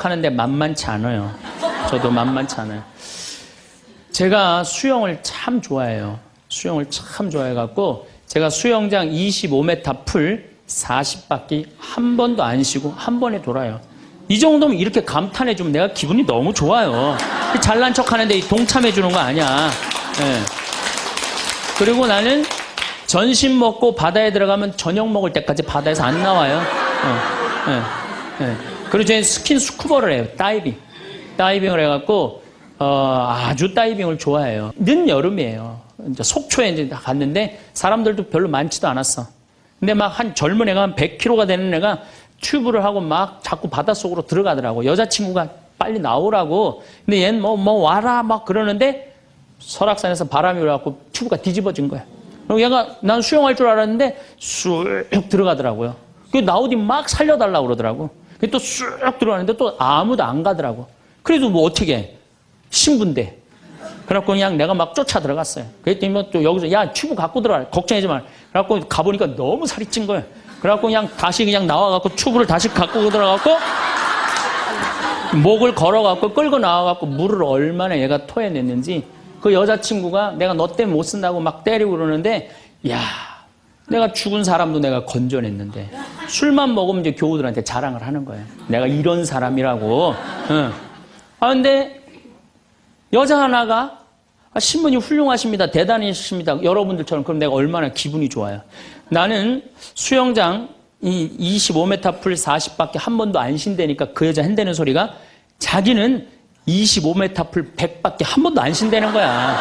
하는데 만만치 않아요. 저도 만만치 않아요. 제가 수영을 참 좋아해요. 수영을 참 좋아해갖고 제가 수영장 25m 풀 40바퀴 한 번도 안 쉬고 한 번에 돌아요. 이 정도면 이렇게 감탄해주면 내가 기분이 너무 좋아요. 잘난 척 하는데 동참해주는 거 아니야. 네. 그리고 나는 점심 먹고 바다에 들어가면 저녁 먹을 때까지 바다에서 안 나와요. 그리고 저는 스킨스쿠버를 해요. 다이빙을 해갖고 아주 다이빙을 좋아해요. 늦여름이에요. 이제 속초에 이제 갔는데 사람들도 별로 많지도 않았어. 근데 막 한 젊은 애가 한 100kg가 되는 애가 튜브를 하고 막 자꾸 바닷속으로 들어가더라고. 여자친구가 빨리 나오라고. 근데 얘는 뭐 와라 막 그러는데 설악산에서 바람이 불어갖고 튜브가 뒤집어진 거야. 그리고 얘가 난 수영할 줄 알았는데 쑥 들어가더라고요. 그 나오디 막 살려달라고 그러더라고. 또 쑥 들어가는데 또 아무도 안 가더라고. 그래도 뭐 어떻게 해. 신부인데. 그래갖고 그냥 내가 막 쫓아 들어갔어요. 그랬더니 뭐 또 여기서 야 튜브 갖고 들어가. 걱정하지 마. 그래갖고 가보니까 너무 살이 찐 거예요. 그래갖고 그냥 다시 그냥 나와갖고 튜브를 다시 갖고 들어가갖고 목을 걸어갖고 끌고 나와갖고 물을 얼마나 얘가 토해냈는지 그 여자친구가 내가 너 때문에 못 쓴다고 막 때리고 그러는데 야 내가 죽은 사람도 내가 건져냈는데 술만 먹으면 이제 교우들한테 자랑을 하는 거예요. 내가 이런 사람이라고. 응. 근데 여자 하나가 신부님 훌륭하십니다. 대단하십니다. 여러분들처럼. 그럼 내가 얼마나 기분이 좋아요. 나는 수영장 이 25m 풀 40바퀴 한 번도 안 쉰다니까 그 여자 한다는 소리가 자기는 25m 풀 100바퀴 한 번도 안 쉰다는 거야.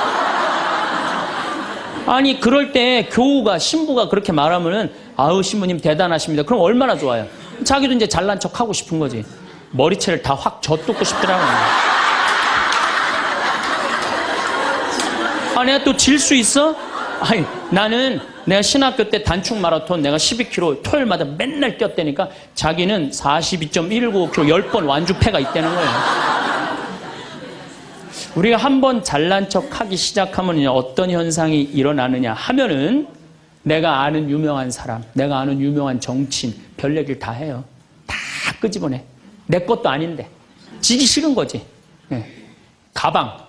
아니 그럴 때 교우가 신부가 그렇게 말하면은 아우 신부님 대단하십니다. 그럼 얼마나 좋아요. 자기도 이제 잘난 척 하고 싶은 거지. 머리채를 다 확 젖뜯고 싶더라고요. 내가 또 질 수 있어? 아니, 나는 내가 신학교 때 단축 마라톤 내가 12km 토요일마다 맨날 뛰었다니까 자기는 42.195km 10번 완주패가 있다는 거예요. 우리가 한번 잘난 척 하기 시작하면 어떤 현상이 일어나느냐 하면은 내가 아는 유명한 사람, 내가 아는 유명한 정치인, 별 얘기를 다 해요. 다 끄집어내. 내 것도 아닌데. 지기 싫은 거지. 네. 가방.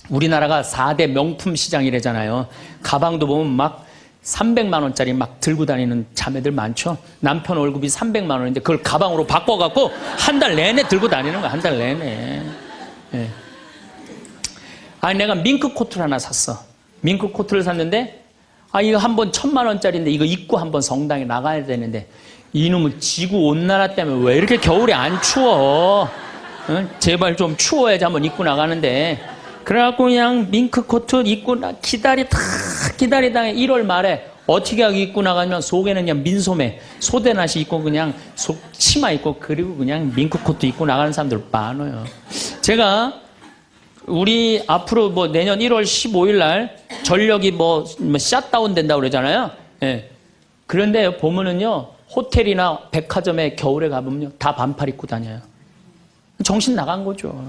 우리나라가 4대 명품 시장이래잖아요. 가방도 보면 막 300만 원짜리 막 들고 다니는 자매들 많죠. 남편 월급이 300만 원인데 그걸 가방으로 바꿔갖고 한 달 내내 들고 다니는 거야. 한 달 내내. 네. 아니 내가 밍크 코트를 하나 샀어. 밍크 코트를 샀는데 이거 한 번 1000만 원짜리인데 이거 입고 한번 성당에 나가야 되는데 이놈은 지구 온난화 때문에 왜 이렇게 겨울에 안 추워? 응? 제발 좀 추워야지 한번 입고 나가는데 그래갖고 그냥 밍크 코트 입고 기다리다가 1월 말에 어떻게 하고 입고 나가면 속에는 그냥 민소매, 소대낫이 입고 그냥 치마 입고 그리고 그냥 밍크 코트 입고 나가는 사람들 많아요. 제가 우리 앞으로 뭐 내년 1월 15일 날 전력이 뭐 샷다운 된다고 그러잖아요. 예. 그런데 보면은요 호텔이나 백화점에 겨울에 가보면요 다 반팔 입고 다녀요. 정신 나간 거죠.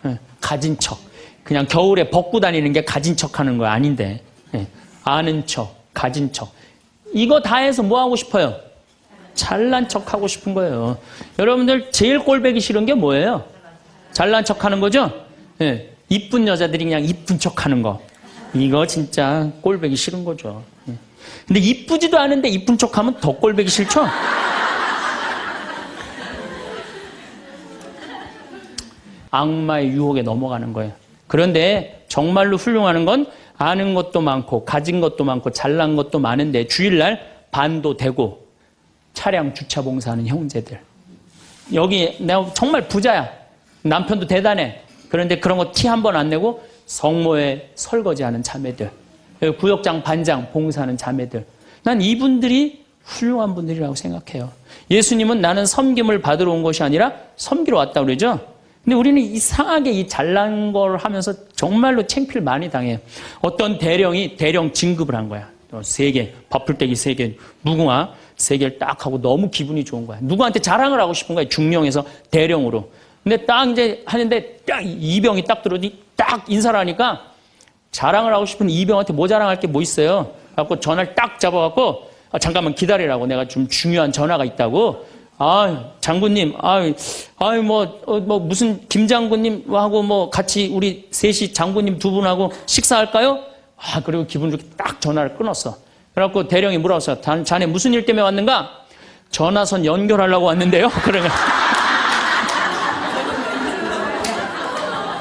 예. 가진 척. 그냥 겨울에 벗고 다니는 게 가진 척 하는 거 아닌데. 예. 아는 척, 가진 척. 이거 다 해서 뭐 하고 싶어요? 잘난 척 하고 싶은 거예요. 여러분들 제일 꼴보기 싫은 게 뭐예요? 잘난 척 하는 거죠? 예. 이쁜 여자들이 그냥 이쁜 척 하는 거. 이거 진짜 꼴보기 싫은 거죠. 예. 근데 이쁘지도 않은데 이쁜 척 하면 더 꼴보기 싫죠? 악마의 유혹에 넘어가는 거예요. 그런데 정말로 훌륭한 건 아는 것도 많고 가진 것도 많고 잘난 것도 많은데 주일날 반도 되고 차량 주차 봉사하는 형제들. 여기 내가 정말 부자야. 남편도 대단해. 그런데 그런 거 티 한 번 안 내고 성모에 설거지하는 자매들. 구역장 반장 봉사하는 자매들. 난 이분들이 훌륭한 분들이라고 생각해요. 예수님은 나는 섬김을 받으러 온 것이 아니라 섬기러 왔다고 그러죠. 근데 우리는 이상하게 이 잘난 걸 하면서 정말로 창피를 많이 당해요. 어떤 대령이 대령 진급을 한 거야. 3개, 밥풀떼기 3개, 무궁화 3개를 딱 하고 너무 기분이 좋은 거야. 누구한테 자랑을 하고 싶은 거야. 중령에서 대령으로. 근데 딱 이제 하는데 딱 이병이 딱 들어오니 딱 인사를 하니까 자랑을 하고 싶은 이병한테 뭐 자랑할 게 뭐 있어요. 그래갖고 전화를 딱 잡아갖고 잠깐만 기다리라고 내가 좀 중요한 전화가 있다고 장군님, 무슨 김 장군님하고 뭐 같이 우리 셋이 장군님 두 분하고 식사할까요? 그리고 기분 좋게 딱 전화를 끊었어. 그래갖고 대령이 물어봤어. 자네 무슨 일 때문에 왔는가? 전화선 연결하려고 왔는데요. 그러면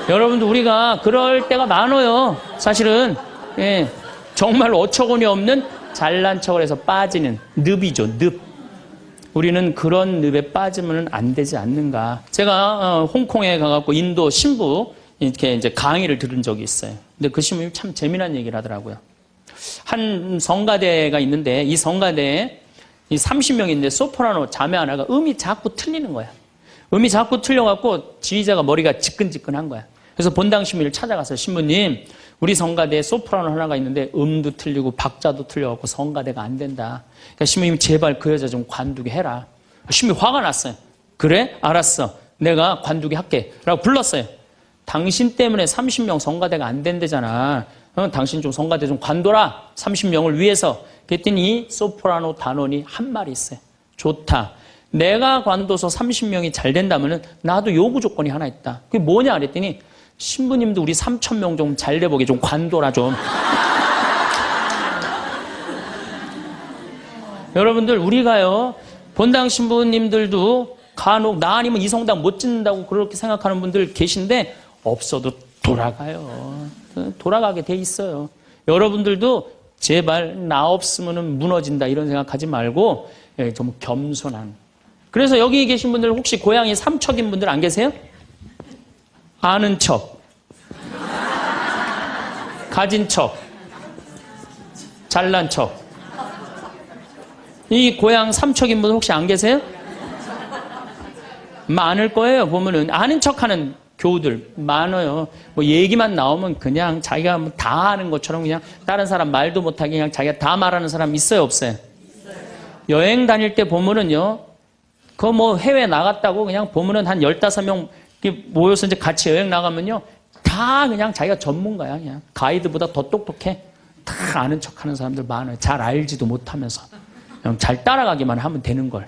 여러분들 우리가 그럴 때가 많아요. 사실은 정말 어처구니 없는 잘난 척을 해서 빠지는 늪이죠. 늪. 우리는 그런 늪에 빠지면 안 되지 않는가. 제가 홍콩에 가갖고 인도 신부 이렇게 이제 강의를 들은 적이 있어요. 근데 그 신부님이 참 재미난 얘기를 하더라고요. 한 성가대가 있는데 이 성가대에 30명인데 소프라노 자매 하나가 음이 자꾸 틀리는 거야. 음이 자꾸 틀려갖고 지휘자가 머리가 지끈지끈한 거야. 그래서 본당 신부님을 찾아가서 신부님, 우리 성가대에 소프라노 하나가 있는데 음도 틀리고 박자도 틀려갖고 성가대가 안 된다. 그러니까 신부님 제발 그 여자 좀 관두게 해라. 신부님 화가 났어요. 그래? 알았어. 내가 관두게 할게. 라고 불렀어요. 당신 때문에 30명 성가대가 안 된대잖아. 당신 좀 성가대 좀 관둬라. 30명을 위해서. 그랬더니 소프라노 단원이 한 말이 있어요. 좋다. 내가 관둬서 30명이 잘 된다면 나도 요구 조건이 하나 있다. 그게 뭐냐 그랬더니 신부님도 우리 3,000명 좀 잘 돼보게 좀 관둬라 좀. 여러분들 우리가요 본당 신부님들도 간혹 나 아니면 이 성당 못 짓는다고 그렇게 생각하는 분들 계신데 없어도 돌아가요. 돌아가게 돼 있어요. 여러분들도 제발 나 없으면 무너진다 이런 생각하지 말고 좀 겸손한. 그래서 여기 계신 분들 혹시 고향이 삼척인 분들 안 계세요? 아는 척, 가진 척, 잘난 척. 이 고향 삼척인 분들 혹시 안 계세요? 많을 거예요. 보면은 아는 척하는 교우들 많아요. 뭐 얘기만 나오면 그냥 자기가 뭐 다 아는 것처럼 그냥 다른 사람 말도 못하게 그냥 자기가 다 말하는 사람 있어요, 없어요? 여행 다닐 때 보면은요, 그 뭐 해외 나갔다고 그냥 보면은 한 15명 모여서 이제 같이 여행 나가면요, 다 그냥 자기가 전문가야. 그냥 가이드보다 더 똑똑해. 다 아는 척하는 사람들 많아요. 잘 알지도 못하면서 그냥 잘 따라가기만 하면 되는 걸.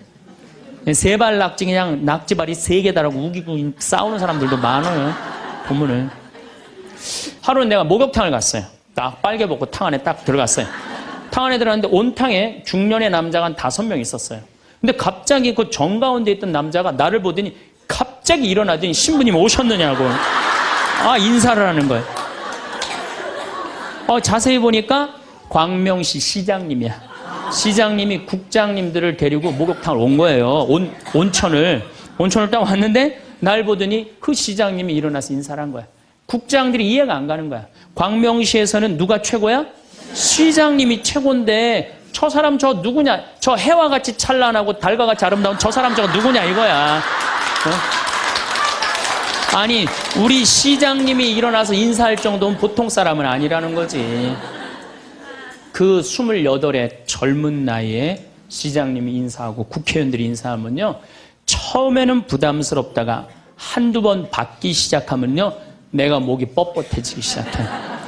세발 낙지 그냥 낙지발이 3개 달하고 우기고 싸우는 사람들도 많아요. 보면은 하루는 내가 목욕탕을 갔어요. 딱 빨개 벗고 탕 안에 딱 들어갔어요. 탕 안에 들어갔는데 온탕에 중년의 남자가 한 5명 있었어요. 근데 갑자기 그 정가운데 있던 남자가 나를 보더니 갑자기 일어나더니 신부님 오셨느냐고 인사를 하는 거예요. 자세히 보니까 광명시 시장님이야. 시장님이 국장님들을 데리고 목욕탕을 온 거예요. 온천을 딱 왔는데 날 보더니 그 시장님이 일어나서 인사를 한 거야. 국장들이 이해가 안 가는 거야. 광명시에서는 누가 최고야? 시장님이 최고인데 저 사람 저 누구냐? 저 해와 같이 찬란하고 달과 같이 아름다운 저 사람 저거 누구냐 이거야. 아니 우리 시장님이 일어나서 인사할 정도면 보통 사람은 아니라는 거지. 그 28의 젊은 나이에 시장님이 인사하고 국회의원들이 인사하면요, 처음에는 부담스럽다가 한두 번 받기 시작하면요, 내가 목이 뻣뻣해지기 시작해.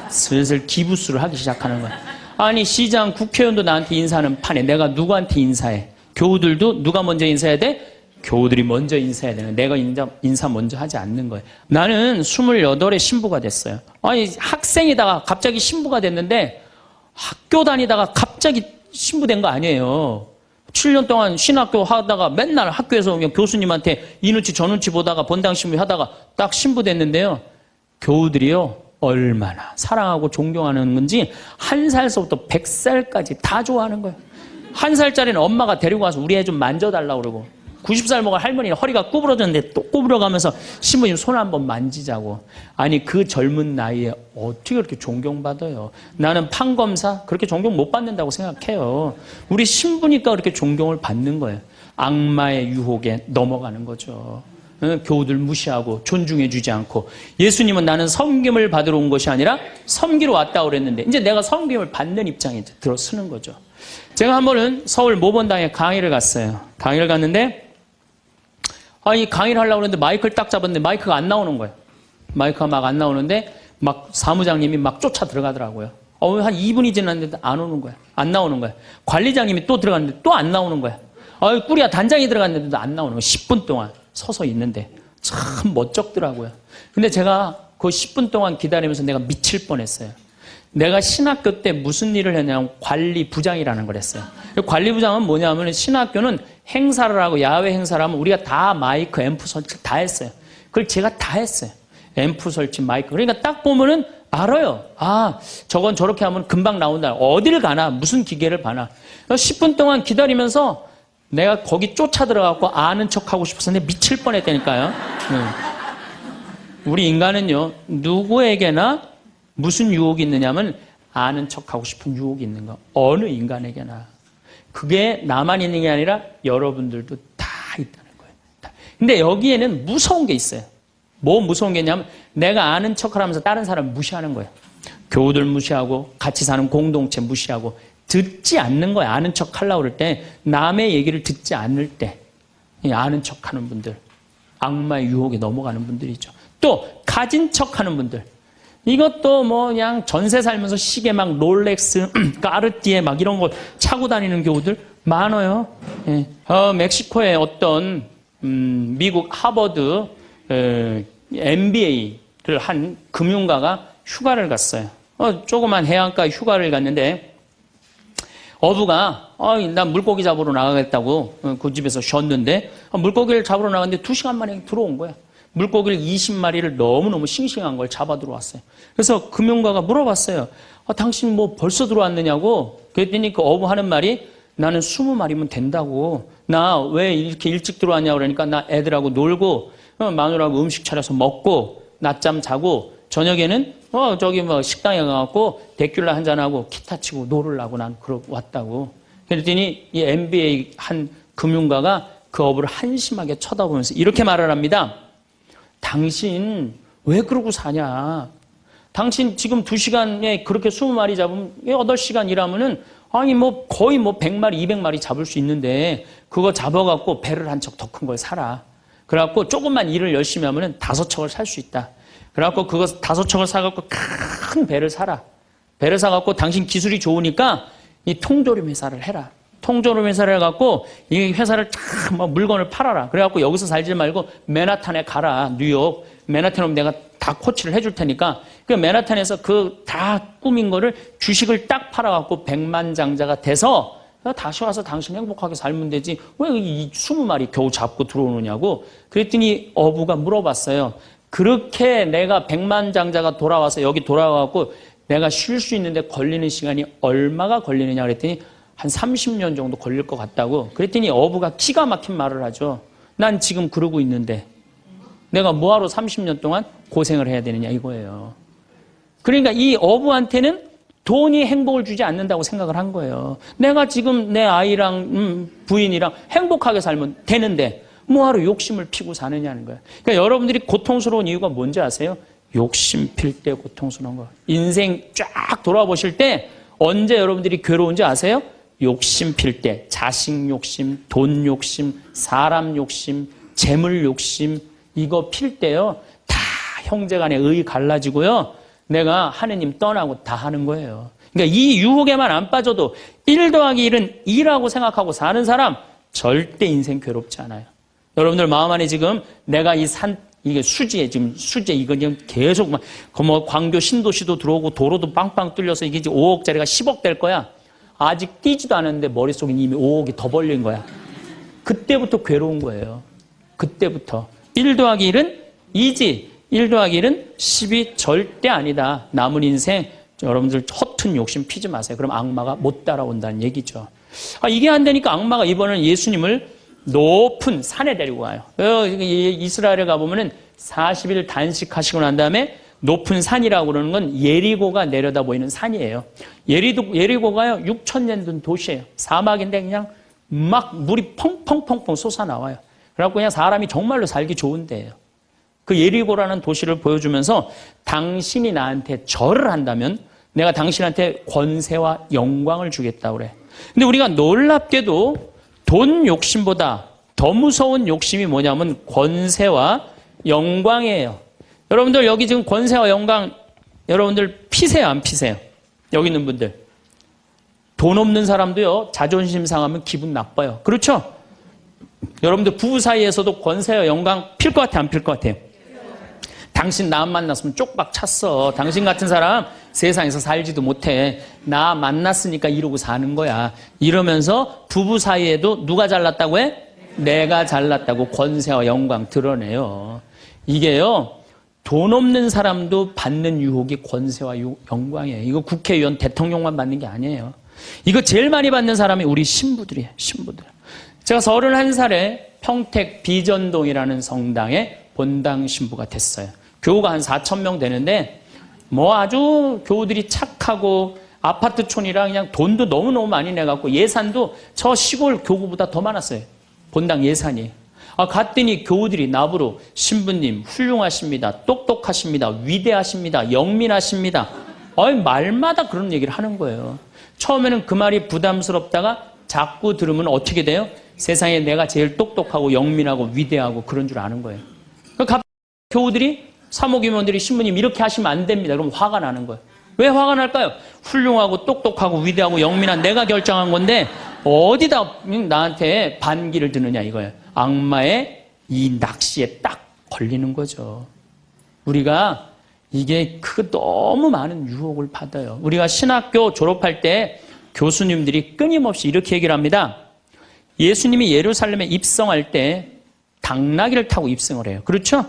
슬슬 기부수를 하기 시작하는 거야. 아니 시장 국회의원도 나한테 인사하는 판에 내가 누구한테 인사해? 교우들도 누가 먼저 인사해야 돼? 교우들이 먼저 인사해야 되는. 내가 인사 먼저 하지 않는 거예요. 나는 28에 신부가 됐어요. 아니 학생이다가 갑자기 신부가 됐는데 학교 다니다가 갑자기 신부된 거 아니에요. 7년 동안 신학교 하다가 맨날 학교에서 그냥 교수님한테 이 눈치 저 눈치 보다가 본당 신부 하다가 딱 신부 됐는데요. 교우들이요, 얼마나 사랑하고 존경하는 건지 1살서부터 100살까지 다 좋아하는 거예요. 1살짜리는 엄마가 데리고 와서 우리 애 좀 만져달라고 그러고, 90살 먹은 할머니는 허리가 구부러졌는데 또 구부려가면서 신부님 손 한번 만지자고. 아니 그 젊은 나이에 어떻게 그렇게 존경받아요? 나는 판검사 그렇게 존경 못 받는다고 생각해요. 우리 신부니까 그렇게 존경을 받는 거예요. 악마의 유혹에 넘어가는 거죠. 교우들 무시하고 존중해 주지 않고. 예수님은 나는 섬김을 받으러 온 것이 아니라 섬기러 왔다고 그랬는데 이제 내가 섬김을 받는 입장에 들어서는 거죠. 제가 한 번은 서울 모본당에 강의를 갔어요. 강의를 갔는데 이 강의를 하려고 했는데 마이크를 딱 잡았는데 마이크가 안 나오는 거예요. 마이크가 막 안 나오는데 막 사무장님이 막 쫓아 들어가더라고요. 한 2분이 지났는데 안 오는 거야. 안 나오는 거야. 관리장님이 또 들어갔는데 또 안 나오는 거야. 꿀이야 단장이 들어갔는데도 안 나오는 거. 10분 동안 서서 있는데 참 멋쩍더라고요. 근데 제가 그 10분 동안 기다리면서 내가 미칠 뻔했어요. 내가 신학교 때 무슨 일을 했냐면 관리부장이라는 걸 했어요. 관리부장은 뭐냐면 신학교는 행사를 하고 야외 행사를 하면 우리가 다 마이크, 앰프 설치 다 했어요. 그걸 제가 다 했어요. 앰프 설치, 마이크. 그러니까 딱 보면은 알아요. 저건 저렇게 하면 금방 나온다. 어딜 가나, 무슨 기계를 봐나. 10분 동안 기다리면서 내가 거기 쫓아 들어가고 아는 척 하고 싶었는데 미칠 뻔했다니까요. 우리 인간은요, 누구에게나 무슨 유혹이 있느냐면 아는 척하고 싶은 유혹이 있는 거. 어느 인간에게나. 그게 나만 있는 게 아니라 여러분들도 다 있다는 거예요. 근데 여기에는 무서운 게 있어요. 뭐 무서운 게 있냐면 내가 아는 척을 하면서 다른 사람 무시하는 거예요. 교우들 무시하고 같이 사는 공동체 무시하고 듣지 않는 거예요. 아는 척 하려고 그럴 때 남의 얘기를 듣지 않을 때 아는 척하는 분들. 악마의 유혹에 넘어가는 분들이죠. 또 가진 척하는 분들. 이것도 뭐 그냥 전세 살면서 시계 막 롤렉스, 까르띠에 막 이런 거 차고 다니는 경우들 많아요. 예. 멕시코의 어떤 미국 하버드 MBA를 한 금융가가 휴가를 갔어요. 조그만 해안가 휴가를 갔는데 어부가 난 물고기 잡으러 나가겠다고 그 집에서 쉬었는데 물고기를 잡으러 나갔는데 2시간 만에 들어온 거야. 물고기를 20마리를 너무너무 싱싱한 걸 잡아 들어왔어요. 그래서 금융가가 물어봤어요. 당신 뭐 벌써 들어왔느냐고. 그랬더니 그 어부 하는 말이 나는 20마리면 된다고. 나 왜 이렇게 일찍 들어왔냐고 그러니까 나 애들하고 놀고 마누라하고 음식 차려서 먹고 낮잠 자고 저녁에는 저기 뭐 식당에 가갖고 데큘라 한잔하고 기타 치고 놀으려고 난 왔다고. 그랬더니 이 MBA 한 금융가가 그 어부를 한심하게 쳐다보면서 이렇게 말을 합니다. 당신 왜 그러고 사냐? 당신 지금 2시간에 그렇게 20마리 잡으면 8시간 일하면은 뭐 거의 뭐 100마리, 200마리 잡을 수 있는데 그거 잡아갖고 배를 한 척 더 큰 걸 사라. 그래갖고 조금만 일을 열심히 하면은 5척을 살 수 있다. 그래갖고 그거 5척을 사갖고 큰 배를 사라. 배를 사갖고 당신 기술이 좋으니까 이 통조림 회사를 해라. 통조림 회사를 해갖고 이 회사를 참 물건을 팔아라. 그래갖고 여기서 살지 말고 맨하탄에 가라. 뉴욕. 맨하탄에 오면 내가 다 코치를 해줄 테니까 그 맨하탄에서 그 다 꾸민 거를 주식을 딱 팔아갖고 백만장자가 돼서 다시 와서 당신 행복하게 살면 되지. 왜 이 20마리 겨우 잡고 들어오느냐고. 그랬더니 어부가 물어봤어요. 그렇게 내가 백만장자가 돌아와서 여기 돌아와갖고 내가 쉴 수 있는데 걸리는 시간이 얼마가 걸리느냐 그랬더니 한 30년 정도 걸릴 것 같다고. 그랬더니 어부가 기가 막힌 말을 하죠. 난 지금 그러고 있는데 내가 뭐하러 30년 동안 고생을 해야 되느냐 이거예요. 그러니까 이 어부한테는 돈이 행복을 주지 않는다고 생각을 한 거예요. 내가 지금 내 아이랑 부인이랑 행복하게 살면 되는데 뭐하러 욕심을 피고 사느냐는 거예요. 그러니까 여러분들이 고통스러운 이유가 뭔지 아세요? 욕심 필 때 고통스러운 거. 인생 쫙 돌아보실 때 언제 여러분들이 괴로운지 아세요? 욕심 필 때, 자식 욕심, 돈 욕심, 사람 욕심, 재물 욕심, 이거 필 때요, 다 형제간에 의 갈라지고요, 내가 하느님 떠나고 다 하는 거예요. 그러니까 이 유혹에만 안 빠져도 1 더하기 1은 2라고 생각하고 사는 사람, 절대 인생 괴롭지 않아요. 여러분들 마음 안에 지금 내가 이게 수지에 지금 수지 이거 지금 계속 막, 뭐 광교 신도시도 들어오고 도로도 빵빵 뚫려서 이게 이제 5억짜리가 10억 될 거야. 아직 뛰지도 않았는데 머릿속에 이미 5억이 더 벌린 거야. 그때부터 괴로운 거예요. 그때부터. 1 더하기 1은 2지. 1 더하기 1은 10이 절대 아니다. 남은 인생 여러분들 허튼 욕심 피지 마세요. 그럼 악마가 못 따라온다는 얘기죠. 이게 안 되니까 악마가 이번에는 예수님을 높은 산에 데리고 가요. 이스라엘에 가보면은 40일 단식하시고 난 다음에 높은 산이라고 그러는 건 예리고가 내려다 보이는 산이에요. 예리고가요, 6,000년 된 도시예요. 사막인데 그냥 막 물이 펑펑펑펑 솟아나와요. 그래갖고 그냥 사람이 정말로 살기 좋은 데예요. 그 예리고라는 도시를 보여주면서 당신이 나한테 절을 한다면 내가 당신한테 권세와 영광을 주겠다고 그래. 근데 우리가 놀랍게도 돈 욕심보다 더 무서운 욕심이 뭐냐면 권세와 영광이에요. 여러분들 여기 지금 권세와 영광 여러분들 피세요 안 피세요? 여기 있는 분들. 돈 없는 사람도요 자존심 상하면 기분 나빠요. 그렇죠? 여러분들 부부 사이에서도 권세와 영광 필 것 같아, 안 필 것 같아요? 당신 나 만났으면 쪽박 찼어. 당신 같은 사람 세상에서 살지도 못해. 나 만났으니까 이러고 사는 거야. 이러면서 부부 사이에도 누가 잘났다고 해? 내가 잘났다고 권세와 영광 드러내요. 이게요, 돈 없는 사람도 받는 유혹이 권세와 영광이에요. 이거 국회의원, 대통령만 받는 게 아니에요. 이거 제일 많이 받는 사람이 우리 신부들이에요. 신부들. 제가 31살에 평택 비전동이라는 성당에 본당 신부가 됐어요. 교우가 한 4,000명 되는데 뭐 아주 교우들이 착하고 아파트촌이라 그냥 돈도 너무너무 많이 내갖고 예산도 저 시골 교구보다 더 많았어요. 본당 예산이. 갔더니 교우들이 나보러 신부님 훌륭하십니다. 똑똑하십니다. 위대하십니다. 영민하십니다. 말마다 그런 얘기를 하는 거예요. 처음에는 그 말이 부담스럽다가 자꾸 들으면 어떻게 돼요? 세상에 내가 제일 똑똑하고 영민하고 위대하고 그런 줄 아는 거예요. 갑자기 교우들이 사모교원들이 신부님 이렇게 하시면 안 됩니다. 그럼 화가 나는 거예요. 왜 화가 날까요? 훌륭하고 똑똑하고 위대하고 영민한 내가 결정한 건데 어디다 나한테 반기를 드느냐 이거예요. 악마의 이 낚시에 딱 걸리는 거죠. 우리가 이게 너무 많은 유혹을 받아요. 우리가 신학교 졸업할 때 교수님들이 끊임없이 이렇게 얘기를 합니다. 예수님이 예루살렘에 입성할 때 당나귀를 타고 입성을 해요. 그렇죠?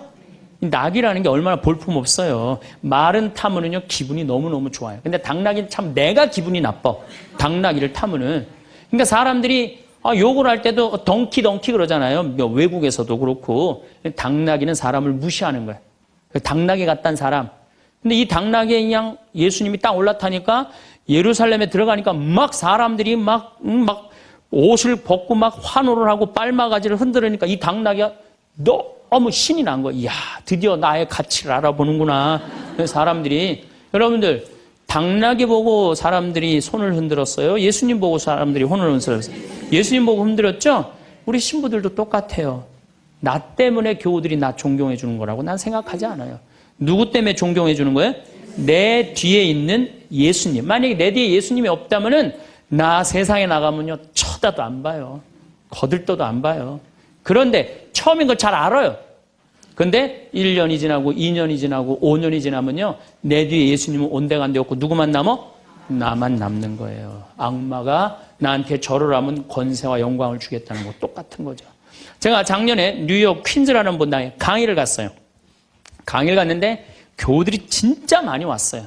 낙이라는 게 얼마나 볼품없어요. 말은 타면은요 기분이 너무너무 좋아요. 근데 당나귀는 참 내가 기분이 나빠. 당나귀를 타면은. 그러니까 사람들이 욕을 할 때도 덩키 그러잖아요. 외국에서도 그렇고. 당나귀는 사람을 무시하는 거예요. 당나귀 같단 사람. 근데 이 당나귀에 그냥 예수님이 딱 올라타니까 예루살렘에 들어가니까 막 사람들이 막 옷을 벗고 막 환호를 하고 빨마가지를 흔들으니까 이 당나귀가 너무 신이 난 거예요. 이야, 드디어 나의 가치를 알아보는구나. 사람들이. 여러분들, 당나귀 보고 사람들이 손을 흔들었어요? 예수님 보고 사람들이 손을 흔들었어요? 예수님 보고 흔들었죠? 우리 신부들도 똑같아요. 나 때문에 교우들이 나 존경해 주는 거라고 난 생각하지 않아요. 누구 때문에 존경해 주는 거예요? 내 뒤에 있는 예수님. 만약에 내 뒤에 예수님이 없다면은 나 세상에 나가면요 쳐다도 안 봐요. 거들떠도 안 봐요. 그런데 처음인 걸 잘 알아요. 근데 1년이 지나고 2년이 지나고 5년이 지나면요 내 뒤에 예수님은 온데간데 없고 누구만 남어? 나만 남는 거예요. 악마가 나한테 절을 하면 권세와 영광을 주겠다는 거 똑같은 거죠. 제가 작년에 뉴욕 퀸즈라는 본당에 강의를 갔어요. 강의를 갔는데 교우들이 진짜 많이 왔어요.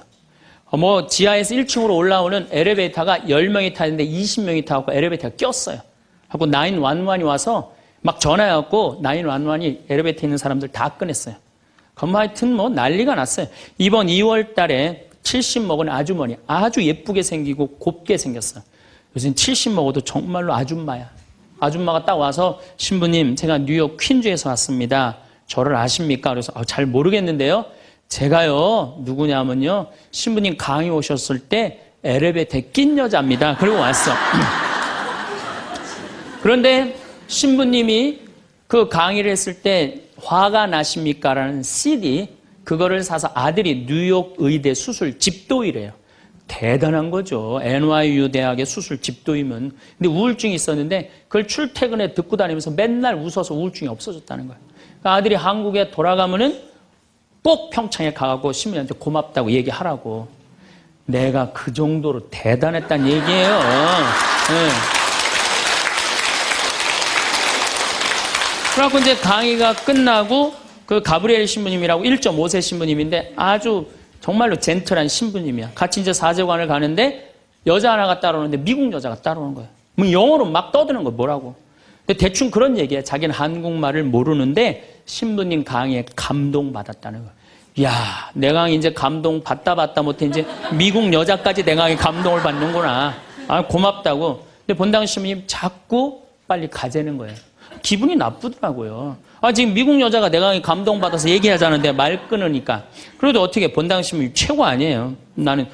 지하에서 1층으로 올라오는 엘리베이터가 10명이 타는데 20명이 타고 엘리베이터가 꼈어요. 하고 911이 와서 막 전화해갖고 911이 엘리베이터에 있는 사람들 다 꺼냈어요. 그럼 하여튼 난리가 났어요. 이번 2월 달에 70 먹은 아주머니 아주 예쁘게 생기고 곱게 생겼어요. 요즘 70 먹어도 정말로 아줌마야. 아줌마가 딱 와서 신부님 제가 뉴욕 퀸즈에서 왔습니다. 저를 아십니까? 그래서 잘 모르겠는데요. 제가요 누구냐면요 신부님 강의 오셨을 때 엘리베이터에 낀 여자입니다. 그리고 왔어. 그런데 신부님이 그 강의를 했을 때 화가 나십니까? 라는 CD 그거를 사서 아들이 뉴욕 의대 수술 집도이래요. 대단한 거죠. NYU 대학의 수술 집도이면. 근데 우울증이 있었는데 그걸 출퇴근에 듣고 다니면서 맨날 웃어서 우울증이 없어졌다는 거예요. 그러니까 아들이 한국에 돌아가면은 꼭 평창에 가고 신부님한테 고맙다고 얘기하라고. 내가 그 정도로 대단했다는 얘기예요. 네. 그래갖고 이제 강의가 끝나고 그 가브리엘 신부님이라고 1.5세 신부님인데 아주 정말로 젠틀한 신부님이야. 같이 이제 사제관을 가는데 여자 하나가 따라오는데 미국 여자가 따라오는 거예요. 영어로 막 떠드는 거예요. 뭐라고. 근데 대충 그런 얘기예요. 자기는 한국말을 모르는데 신부님 강의에 감동받았다는 거예요. 이야, 내 강의 이제 감동받다 못해 이제 미국 여자까지 내 강의 감동을 받는구나. 고맙다고. 근데 본당 신부님 자꾸 빨리 가재는 거예요. 기분이 나쁘더라고요. 지금 미국 여자가 내 강의 감동받아서 얘기하자는데 말 끊으니까. 그래도 어떻게 본당 신부님 최고 아니에요. 나는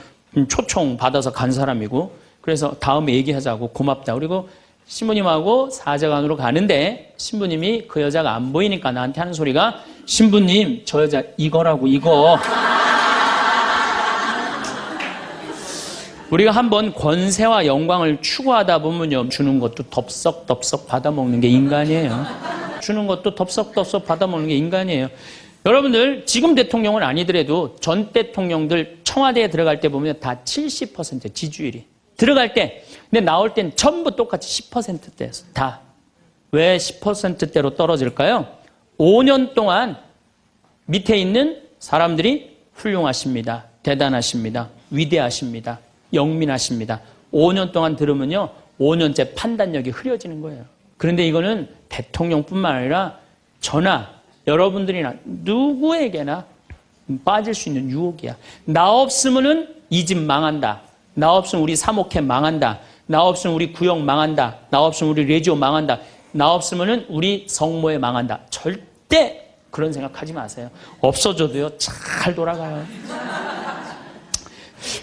초청 받아서 간 사람이고. 그래서 다음에 얘기하자고 고맙다. 그리고 신부님하고 사제관으로 가는데 신부님이 그 여자가 안 보이니까 나한테 하는 소리가 신부님 저 여자 이거라고 이거. 우리가 한번 권세와 영광을 추구하다 보면요, 주는 것도 덥석덥석 받아먹는 게 인간이에요. 주는 것도 덥석덥석 받아먹는 게 인간이에요. 여러분들 지금 대통령은 아니더라도 전 대통령들 청와대에 들어갈 때 보면 다 70% 지지율이 들어갈 때, 근데 나올 땐 전부 똑같이 10%대였어. 다. 왜 10%대로 떨어질까요? 5년 동안 밑에 있는 사람들이 훌륭하십니다. 대단하십니다. 위대하십니다. 영민하십니다. 5년 동안 들으면요, 5년째 판단력이 흐려지는 거예요. 그런데 이거는 대통령뿐만 아니라 저나 여러분들이나 누구에게나 빠질 수 있는 유혹이야. 나 없으면은 이 집 망한다. 나 없으면 우리 사목회 망한다. 나 없으면 우리 구역 망한다. 나 없으면 우리 레지오 망한다. 나 없으면은 우리 성모회 망한다. 절대 그런 생각하지 마세요. 없어져도요, 잘 돌아가요.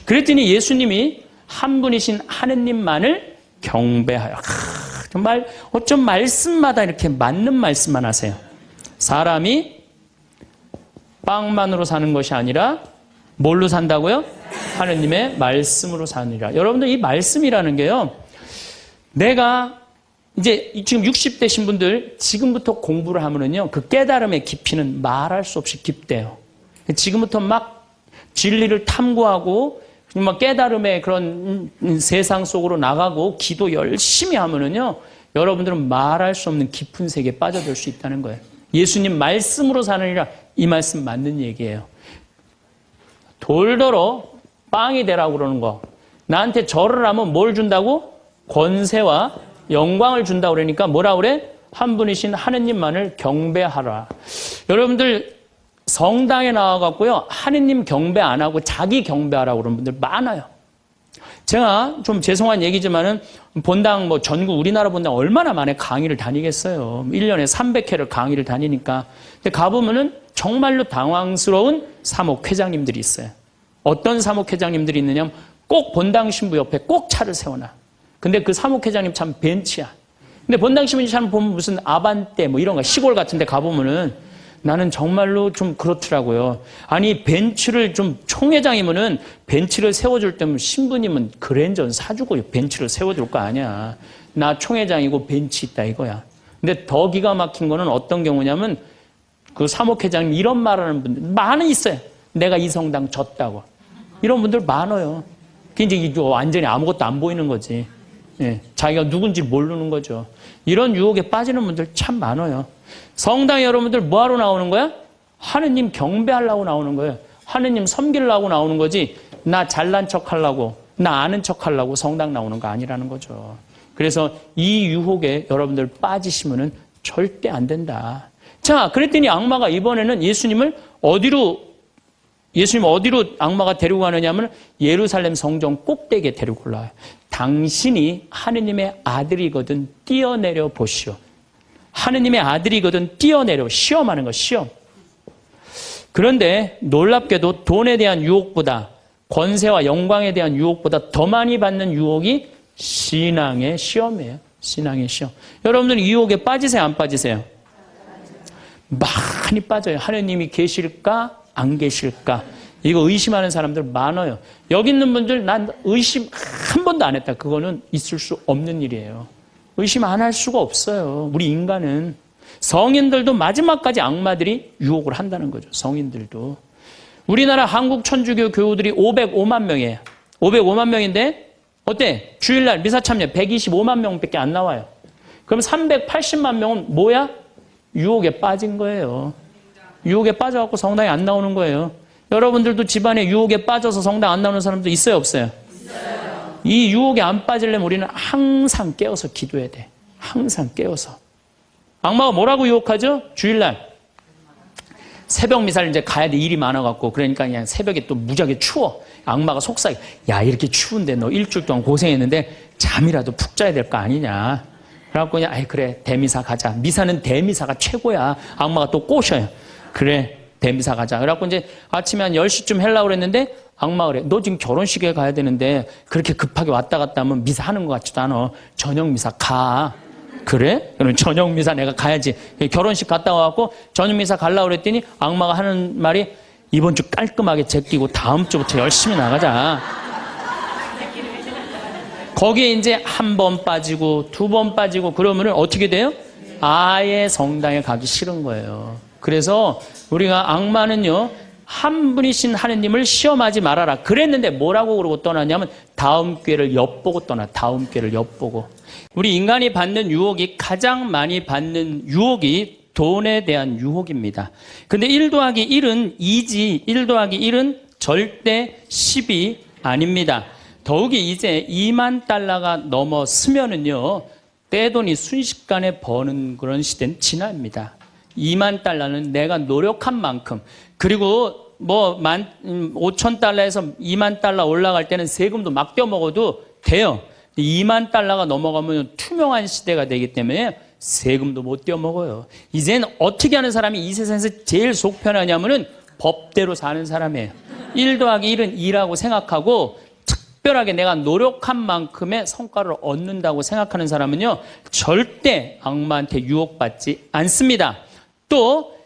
그랬더니 예수님이 한 분이신 하느님만을 경배하여. 정말 어쩜 말씀마다 이렇게 맞는 말씀만 하세요. 사람이 빵만으로 사는 것이 아니라 뭘로 산다고요? 하느님의 말씀으로 사느니라. 여러분들 이 말씀이라는 게요, 내가 이제 지금 60대신 분들 지금부터 공부를 하면은요, 그 깨달음의 깊이는 말할 수 없이 깊대요. 지금부터 막 진리를 탐구하고 막 깨달음의 그런 세상 속으로 나가고 기도 열심히 하면은요, 여러분들은 말할 수 없는 깊은 세계에 빠져들 수 있다는 거예요. 예수님 말씀으로 사느니라, 이 말씀 맞는 얘기예요. 돌더러 빵이 되라고 그러는 거. 나한테 절을 하면 뭘 준다고? 권세와 영광을 준다고 그러니까 뭐라 그래? 한 분이신 하느님만을 경배하라. 여러분들 성당에 나와갖고요, 하느님 경배 안 하고 자기 경배하라고 그러는 분들 많아요. 제가 좀 죄송한 얘기지만은 본당 전국 우리나라 본당 얼마나 많이 강의를 다니겠어요. 1년에 300회를 강의를 다니니까. 근데 가보면은 정말로 당황스러운 사목회장님들이 있어요. 어떤 사목회장님들이 있느냐면 꼭 본당 신부 옆에 꼭 차를 세워놔. 근데 그 사목회장님 참 벤치야. 근데 본당 신부 참 보면 무슨 아반떼 이런 거 시골 같은 데 가보면은 나는 정말로 좀 그렇더라고요. 아니 벤츠를 좀 총회장이면은 벤츠를 세워줄 때면 신부님은 그랜저는 사주고 벤츠를 세워줄 거 아니야. 나 총회장이고 벤츠 있다 이거야. 근데 더 기가 막힌 거는 어떤 경우냐면 그 사목회장님 이런 말하는 분들 많이 있어요. 내가 이 성당 졌다고. 이런 분들 많아요. 그게 이제 완전히 아무것도 안 보이는 거지. 예, 자기가 누군지 모르는 거죠. 이런 유혹에 빠지는 분들 참 많아요. 성당에 여러분들 뭐하러 나오는 거야? 하느님 경배하려고 나오는 거예요. 하느님 섬기려고 나오는 거지, 나 잘난 척 하려고, 나 아는 척 하려고 성당 나오는 거 아니라는 거죠. 그래서 이 유혹에 여러분들 빠지시면은 절대 안 된다. 자, 그랬더니 악마가 이번에는 예수님 어디로 악마가 데리고 가느냐면 예루살렘 성전 꼭대기에 데리고 올라와요. 당신이 하느님의 아들이거든 뛰어내려 보시오. 하느님의 아들이거든 뛰어내려. 시험하는 거, 시험. 그런데 놀랍게도 돈에 대한 유혹보다, 권세와 영광에 대한 유혹보다 더 많이 받는 유혹이 신앙의 시험이에요. 신앙의 시험. 여러분들은 유혹에 빠지세요, 안 빠지세요? 많이 빠져요. 하느님이 계실까 안 계실까, 이거 의심하는 사람들 많아요. 여기 있는 분들 난 의심 한 번도 안 했다. 그거는 있을 수 없는 일이에요. 의심 안 할 수가 없어요. 우리 인간은. 성인들도 마지막까지 악마들이 유혹을 한다는 거죠. 성인들도. 우리나라 한국 천주교 교우들이 505만 명이에요. 505만 명인데 어때? 주일날 미사 참여 125만 명밖에 안 나와요. 그럼 380만 명은 뭐야? 유혹에 빠진 거예요. 유혹에 빠져갖고 성당에 안 나오는 거예요. 여러분들도 집안에 유혹에 빠져서 성당 안 나오는 사람도 있어요, 없어요? 있어요. 이 유혹에 안 빠지려면 우리는 항상 깨어서 기도해야 돼. 항상 깨어서. 악마가 뭐라고 유혹하죠? 주일날 새벽 미사를 이제 가야 돼. 일이 많아갖고. 그러니까 그냥 새벽에 또 무지하게 추워. 악마가 속삭여. 야, 이렇게 추운데 너 일주일 동안 고생했는데 잠이라도 푹 자야 될 거 아니냐. 그래갖고 그냥, 아이, 그래, 대미사 가자. 미사는 대미사가 최고야. 악마가 또 꼬셔요. 그래, 대미사 가자. 그래갖고 이제 아침에 한 10시쯤 하려고 그랬는데 악마가 그래. 너 지금 결혼식에 가야 되는데 그렇게 급하게 왔다 갔다 하면 미사 하는 것 같지도 않아. 저녁 미사 가. 그래? 그럼 저녁 미사 내가 가야지. 결혼식 갔다 와갖고 저녁 미사 가려고 그랬더니 악마가 하는 말이, 이번 주 깔끔하게 제끼고 다음 주부터 열심히 나가자. 거기에 이제 한 번 빠지고 두 번 빠지고 그러면은 어떻게 돼요? 아예 성당에 가기 싫은 거예요. 그래서 우리가 악마는요, 한 분이신 하느님을 시험하지 말아라 그랬는데 뭐라고 그러고 떠났냐면 다음 기회를 엿보고 떠나. 다음 기회를 엿보고. 우리 인간이 받는 유혹이 가장 많이 받는 유혹이 돈에 대한 유혹입니다. 근데 1 더하기 1은 2지 1 더하기 1은 절대 10이 아닙니다. 더욱이 이제 2만 달러가 넘었으면은요, 떼돈이 순식간에 버는 그런 시대는 지납니다. 2만 달러는 내가 노력한 만큼, 그리고 뭐 5,000달러에서 2만 달러 올라갈 때는 세금도 막 떼어먹어도 돼요. 2만 달러가 넘어가면 투명한 시대가 되기 때문에 세금도 못 떼어먹어요. 이젠 어떻게 하는 사람이 이 세상에서 제일 속 편하냐면은 법대로 사는 사람이에요. 1 더하기 1은 2라고 생각하고 특별하게 내가 노력한 만큼의 성과를 얻는다고 생각하는 사람은요, 절대 악마한테 유혹받지 않습니다. 또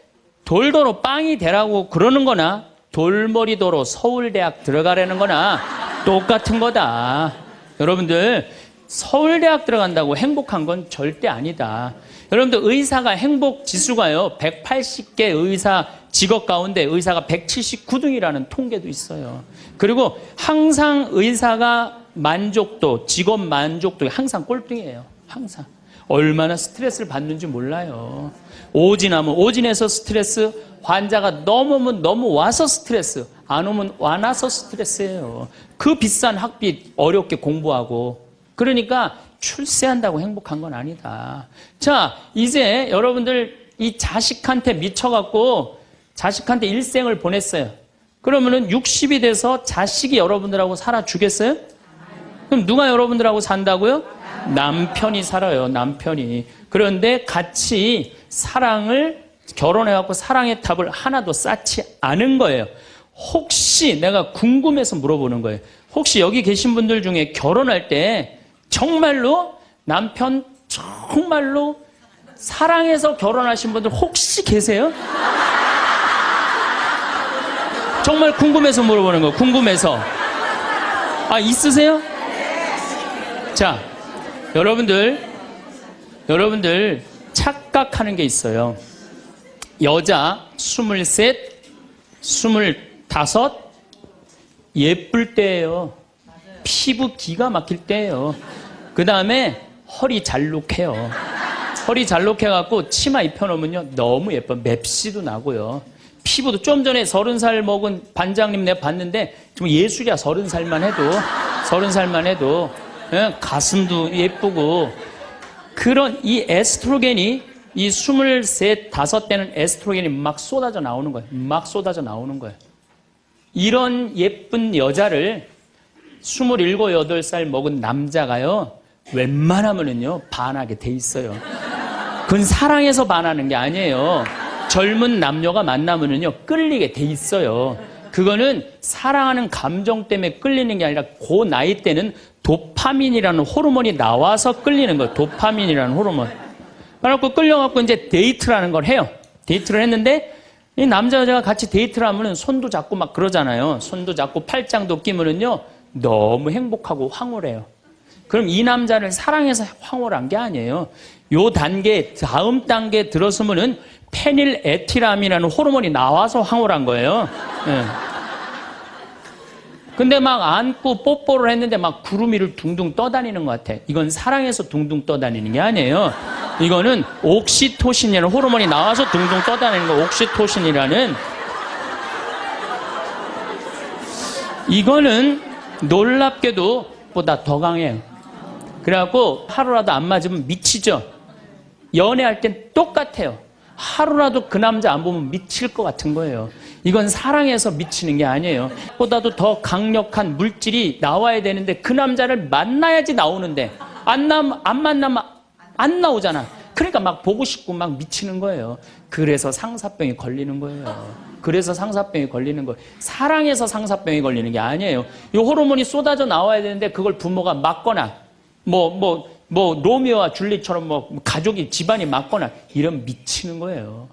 돌도로 빵이 되라고 그러는 거나 돌머리도로 서울대학 들어가라는 거나 똑같은 거다. 여러분들, 서울대학 들어간다고 행복한 건 절대 아니다. 여러분들, 의사가 행복 지수가요, 180개 의사 직업 가운데 의사가 179등이라는 통계도 있어요. 그리고 항상 의사가 만족도, 직업 만족도 항상 꼴등이에요. 항상. 얼마나 스트레스를 받는지 몰라요. 오진하면 오진해서 스트레스, 환자가 너무 오면 너무 와서 스트레스, 안 오면 안 와서 스트레스예요. 그 비싼 학비 어렵게 공부하고. 그러니까 출세한다고 행복한 건 아니다. 자, 이제 여러분들 이 자식한테 미쳐갖고 자식한테 일생을 보냈어요. 그러면은 60이 돼서 자식이 여러분들하고 살아주겠어요? 그럼 누가 여러분들하고 산다고요? 남편이 살아요. 남편이. 그런데 같이 사랑을 결혼해갖고 사랑의 탑을 하나도 쌓지 않은 거예요. 혹시 내가 궁금해서 물어보는 거예요. 혹시 여기 계신 분들 중에 결혼할 때 정말로 남편 정말로 사랑해서 결혼하신 분들 혹시 계세요? 정말 궁금해서 물어보는 거예요. 궁금해서. 아, 있으세요? 자, 여러분들 착각하는 게 있어요. 여자 23, 25 예쁠 때예요. 피부 기가 막힐 때예요. 그 다음에 허리 잘록해요. 허리 잘록해갖고 치마 입혀놓으면요, 너무 예뻐. 맵시도 나고요. 피부도 좀 전에 30살 먹은 반장님 내가 봤는데 좀 예술이야. 30살만 해도 예, 가슴도 예쁘고. 그런 이 에스트로겐이 이 23, 5대는 에스트로겐이 막 쏟아져 나오는 거예요. 막 쏟아져 나오는 거예요. 이런 예쁜 여자를 27, 8살 먹은 남자가요, 웬만하면은요 반하게 돼 있어요. 그건 사랑해서 반하는 게 아니에요. 젊은 남녀가 만나면은요 끌리게 돼 있어요. 그거는 사랑하는 감정 때문에 끌리는 게 아니라 그 나이 때는 도파민이라는 호르몬이 나와서 끌리는 거예요. 도파민이라는 호르몬. 그래갖고 끌려갖고 이제 데이트라는 걸 해요. 데이트를 했는데 이 남자 여자가 같이 데이트를 하면은 손도 잡고 막 그러잖아요. 손도 잡고 팔짱도 끼면은요 너무 행복하고 황홀해요. 그럼 이 남자를 사랑해서 황홀한 게 아니에요. 요 단계, 다음 단계에 들어서면은 페닐에틸암이라는 호르몬이 나와서 황홀한 거예요. 네. 근데 막 안고 뽀뽀를 했는데 막 구름 위를 둥둥 떠다니는 것 같아. 이건 사랑해서 둥둥 떠다니는 게 아니에요. 이거는 옥시토신이라는 호르몬이 나와서 둥둥 떠다니는 거. 옥시토신이라는. 이거는 놀랍게도 보다 더 강해요. 그래갖고 하루라도 안 맞으면 미치죠. 연애할 땐 똑같아요. 하루라도 그 남자 안 보면 미칠 것 같은 거예요. 이건 사랑해서 미치는 게 아니에요. 보다도 더 강력한 물질이 나와야 되는데 그 남자를 만나야지 나오는데 안 만나면 안 나오잖아. 그러니까 막 보고 싶고 막 미치는 거예요. 그래서 상사병이 걸리는 거예요. 그래서 상사병이 걸리는 거예요. 사랑해서 상사병이 걸리는 게 아니에요. 이 호르몬이 쏟아져 나와야 되는데 그걸 부모가 막거나 로미오와 줄리처럼 가족이 집안이 막거나 이러면 미치는 거예요.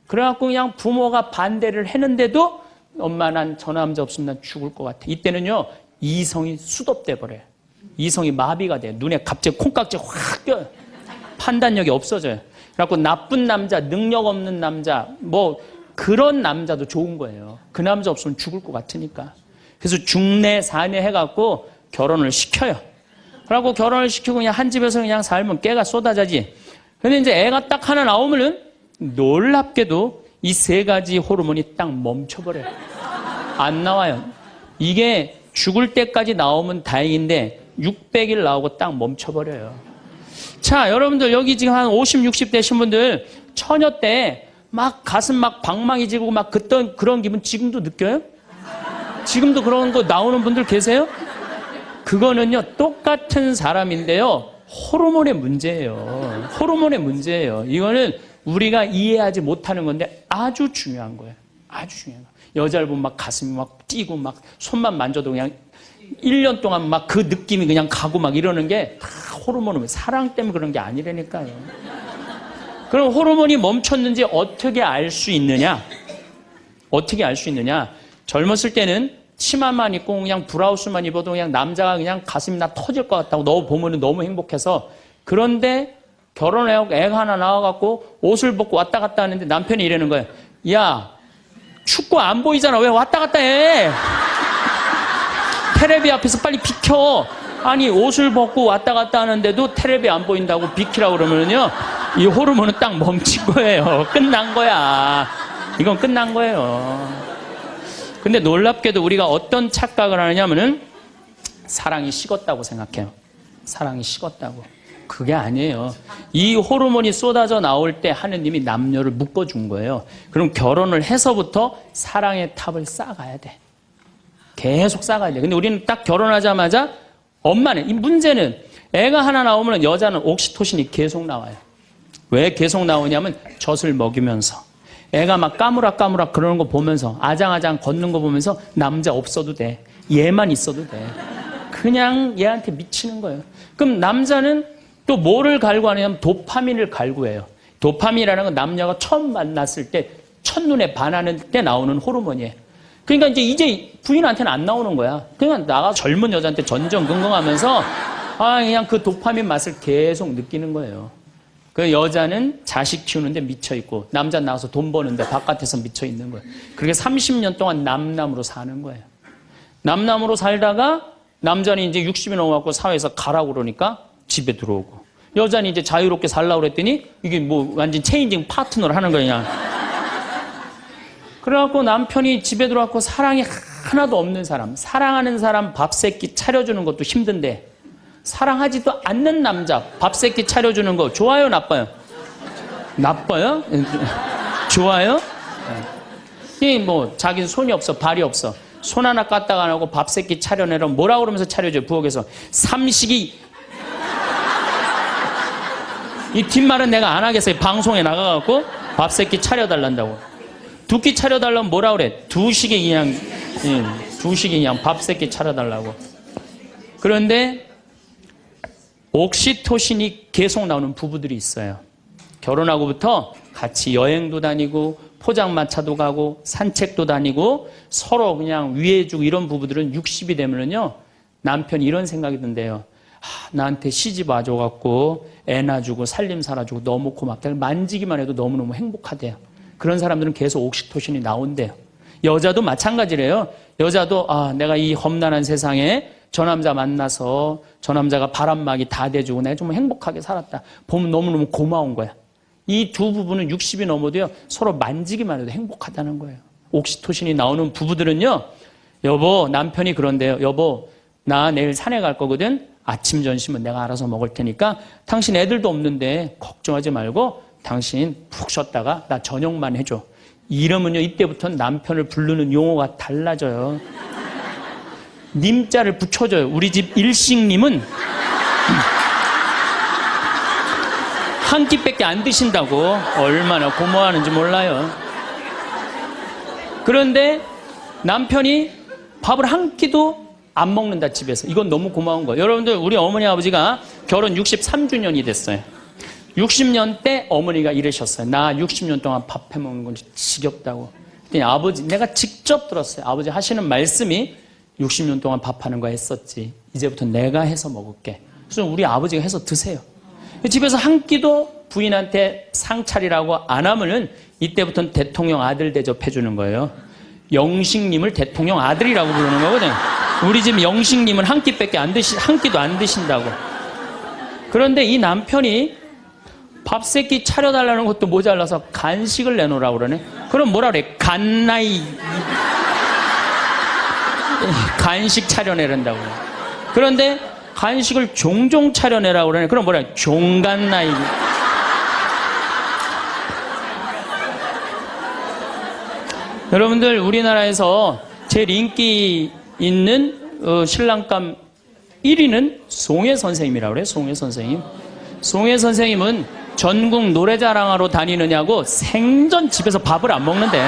그래갖고 그냥 부모가 반대를 했는데도 엄마 난 저 남자 없으면 난 죽을 것 같아. 이때는요 이성이 수독돼 버려요. 이성이 마비가 돼요. 눈에 갑자기 콩깍지 확 껴요. 판단력이 없어져요. 그래갖고 나쁜 남자, 능력 없는 남자, 뭐 그런 남자도 좋은 거예요. 그 남자 없으면 죽을 것 같으니까. 그래서 중내 사내 해갖고 결혼을 시켜요. 그래갖고 결혼을 시키고 그냥 한 집에서 그냥 살면 깨가 쏟아지지. 근데 이제 애가 딱 하나 나오면은 놀랍게도 이 세 가지 호르몬이 딱 멈춰버려요. 안 나와요. 이게 죽을 때까지 나오면 다행인데 600일 나오고 딱 멈춰버려요. 자, 여러분들 여기 지금 한 50, 60 되신 분들 처녀 때 막 가슴 막 방망이 지르고 막 그런 기분 지금도 느껴요? 지금도 그런 거 나오는 분들 계세요? 그거는요, 똑같은 사람인데요, 호르몬의 문제예요. 호르몬의 문제예요. 이거는 우리가 이해하지 못하는 건데 아주 중요한 거예요. 아주 중요한 거예요. 여자를 보면 막 가슴이 막 뛰고 막 손만 만져도 그냥 1년 동안 막 그 느낌이 그냥 가고 막 이러는 게 다 호르몬은 사랑 때문에 그런 게 아니라니까요. 그럼 호르몬이 멈췄는지 어떻게 알 수 있느냐? 어떻게 알 수 있느냐? 젊었을 때는 치마만 입고 그냥 브라우스만 입어도 그냥 남자가 그냥 가슴이 나 터질 것 같다고 너 보면 너무 행복해서. 그런데 결혼해갖고 애가 하나 나와갖고 옷을 벗고 왔다 갔다 하는데 남편이 이러는 거예요. 야, 춥고 안 보이잖아. 왜 왔다 갔다 해? 테레비 앞에서 빨리 비켜. 아니, 옷을 벗고 왔다 갔다 하는데도 테레비 안 보인다고 비키라고 그러면요, 이 호르몬은 딱 멈춘 거예요. 끝난 거야. 이건 끝난 거예요. 근데 놀랍게도 우리가 어떤 착각을 하느냐면은 사랑이 식었다고 생각해요. 사랑이 식었다고. 그게 아니에요. 이 호르몬이 쏟아져 나올 때 하느님이 남녀를 묶어준 거예요. 그럼 결혼을 해서부터 사랑의 탑을 쌓아가야 돼. 계속 쌓아가야 돼. 근데 우리는 딱 결혼하자마자 엄마는, 이 문제는 애가 하나 나오면 여자는 옥시토신이 계속 나와요. 왜 계속 나오냐면 젖을 먹이면서 애가 막 까무락까무락 그러는 거 보면서 아장아장 걷는 거 보면서 남자 없어도 돼. 얘만 있어도 돼. 그냥 얘한테 미치는 거예요. 그럼 남자는 또 뭐를 갈구하냐면 도파민을 갈구해요. 도파민이라는 건 남녀가 처음 만났을 때 첫눈에 반하는 때 나오는 호르몬이에요. 그러니까 이제 부인한테는 안 나오는 거야. 그냥 나가 젊은 여자한테 전전긍긍하면서 그냥 그 도파민 맛을 계속 느끼는 거예요. 그 여자는 자식 키우는데 미쳐있고 남자는 나가서 돈 버는데 바깥에서 미쳐있는 거예요. 그렇게 30년 동안 남남으로 사는 거예요. 남남으로 살다가 남자는 이제 60이 넘어갖고 사회에서 가라고 그러니까 집에 들어오고, 여자는 이제 자유롭게 살라고 그랬더니 이게 뭐 완전 체인징 파트너를 하는 거냐. 그래갖고 남편이 집에 들어왔고 사랑이 하나도 없는 사람, 사랑하는 사람 밥 세끼 차려주는 것도 힘든데 사랑하지도 않는 남자 밥 세끼 차려주는 거 좋아요, 나빠요? 나빠요? 좋아요? 이 뭐 자기는 손이 없어, 발이 없어, 손 하나 까딱 안 하고 밥 세끼 차려내라 뭐라 그러면서 차려줘요. 부엌에서 삼식이. 이 뒷말은 내가 안 하겠어요. 방송에 나가갖고 밥 세끼 차려달란다고. 두 끼 차려달라면 뭐라 그래? 두식에 그냥 밥 세끼 차려달라고. 그런데 옥시토신이 계속 나오는 부부들이 있어요. 결혼하고부터 같이 여행도 다니고 포장마차도 가고 산책도 다니고 서로 그냥 위해주고 이런 부부들은 60이 되면은요, 남편이 이런 생각이 든대요. 나한테 시집 와줘갖고 애 낳아주고 살림 살아주고 너무 고맙다. 만지기만 해도 너무너무 행복하대요. 그런 사람들은 계속 옥시토신이 나온대요. 여자도 마찬가지래요. 여자도 내가 이 험난한 세상에 저 남자 만나서 저 남자가 바람막이 다 대주고 내가 정말 행복하게 살았다. 보면 너무너무 고마운 거야. 이 두 부부는 60이 넘어도요, 서로 만지기만 해도 행복하다는 거예요. 옥시토신이 나오는 부부들은요, 여보, 남편이 그런데요. 여보, 나 내일 산에 갈 거거든. 아침 점심은 내가 알아서 먹을 테니까 당신 애들도 없는데 걱정하지 말고 당신 푹 쉬었다가 나 저녁만 해줘. 이러면요, 이때부터는 남편을 부르는 용어가 달라져요. 님자를 붙여줘요. 우리 집 일식님은 한 끼밖에 안 드신다고. 얼마나 고마워하는지 몰라요. 그런데 남편이 밥을 한 끼도 안 먹는다, 집에서. 이건 너무 고마운 거예요. 여러분들, 우리 어머니 아버지가 결혼 63주년이 됐어요. 60년 때 어머니가 이러셨어요. 나 60년 동안 밥 해먹는 건 지겹다고. 그랬더니 아버지, 내가 직접 들었어요. 아버지 하시는 말씀이 60년 동안 밥하는 거 했었지. 이제부터 내가 해서 먹을게. 그래서 우리 아버지가 해서 드세요. 집에서 한 끼도 부인한테 상 차리라고 안 하면은 이때부터는 대통령 아들 대접해 주는 거예요. 영식님을 대통령 아들이라고 부르는 거거든요. 우리 집 영식님은 한 끼밖에 한 끼도 안 드신다고. 그런데 이 남편이 밥 세 끼 차려달라는 것도 모자라서 간식을 내놓으라고 그러네. 그럼 뭐라 그래? 간나이. 간식 차려내란다고. 그런데 간식을 종종 차려내라고 그러네. 그럼 뭐라 그래? 종간나이. 여러분들, 우리나라에서 제일 인기 있는 신랑감 1위는 송혜 선생님이라고 그래요. 송혜 선생님. 송혜 선생님은 전국 노래자랑하러 다니느냐고 생전 집에서 밥을 안 먹는데.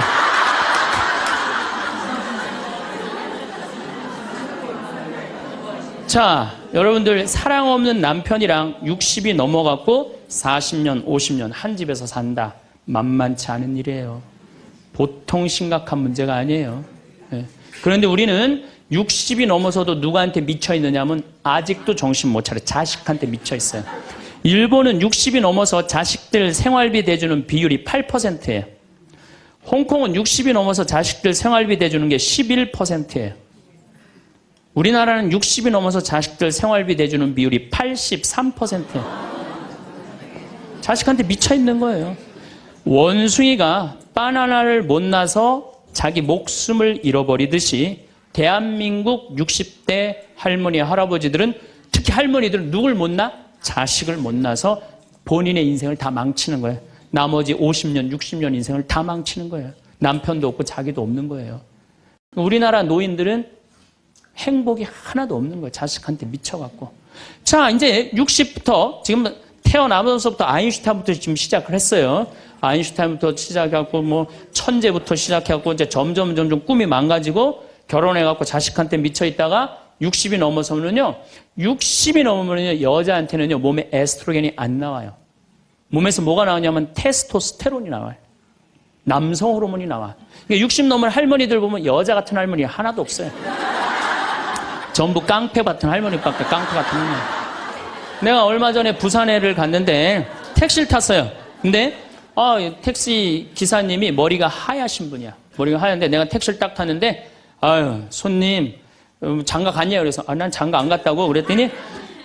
자, 여러분들, 사랑 없는 남편이랑 60이 넘어갔고 40년, 50년 한 집에서 산다. 만만치 않은 일이에요. 보통 심각한 문제가 아니에요. 네. 그런데 우리는 60이 넘어서도 누구한테 미쳐 있느냐면 아직도 정신 못 차려. 자식한테 미쳐 있어요. 일본은 60이 넘어서 자식들 생활비 대주는 비율이 8%예요. 홍콩은 60이 넘어서 자식들 생활비 대주는 게 11%예요. 우리나라는 60이 넘어서 자식들 생활비 대주는 비율이 83%예요. 자식한테 미쳐 있는 거예요. 원숭이가 바나나를 못 나서 자기 목숨을 잃어버리듯이 대한민국 60대 할머니, 할아버지들은, 특히 할머니들은 누굴 못 낳아? 자식을 못 낳아서 본인의 인생을 다 망치는 거예요. 나머지 50년, 60년 인생을 다 망치는 거예요. 남편도 없고 자기도 없는 거예요. 우리나라 노인들은 행복이 하나도 없는 거예요. 자식한테 미쳐갖고. 자, 이제 60부터, 지금 태어나면서부터 아인슈타인부터 지금 시작을 했어요. 아인슈타인부터 시작해갖고, 뭐, 천재부터 시작해갖고, 이제 점점 꿈이 망가지고, 결혼해갖고 자식한테 미쳐있다가 60이 넘어서면요, 60이 넘으면요, 여자한테는요, 몸에 에스트로겐이 안 나와요. 몸에서 뭐가 나오냐면 테스토스테론이 나와요. 남성 호르몬이 나와. 그러니까 60 넘은 할머니들 보면 여자 같은 할머니 하나도 없어요. 전부 깡패 같은 할머니밖에, 깡패 같은 할머니. 내가 얼마 전에 부산에를 갔는데 택시를 탔어요. 근데 택시 기사님이 머리가 하얗신 분이야. 머리가 하얀데 내가 택시를 딱 탔는데, 아유, 손님, 장가 갔냐고. 그래서, 난 장가 안 갔다고. 그랬더니,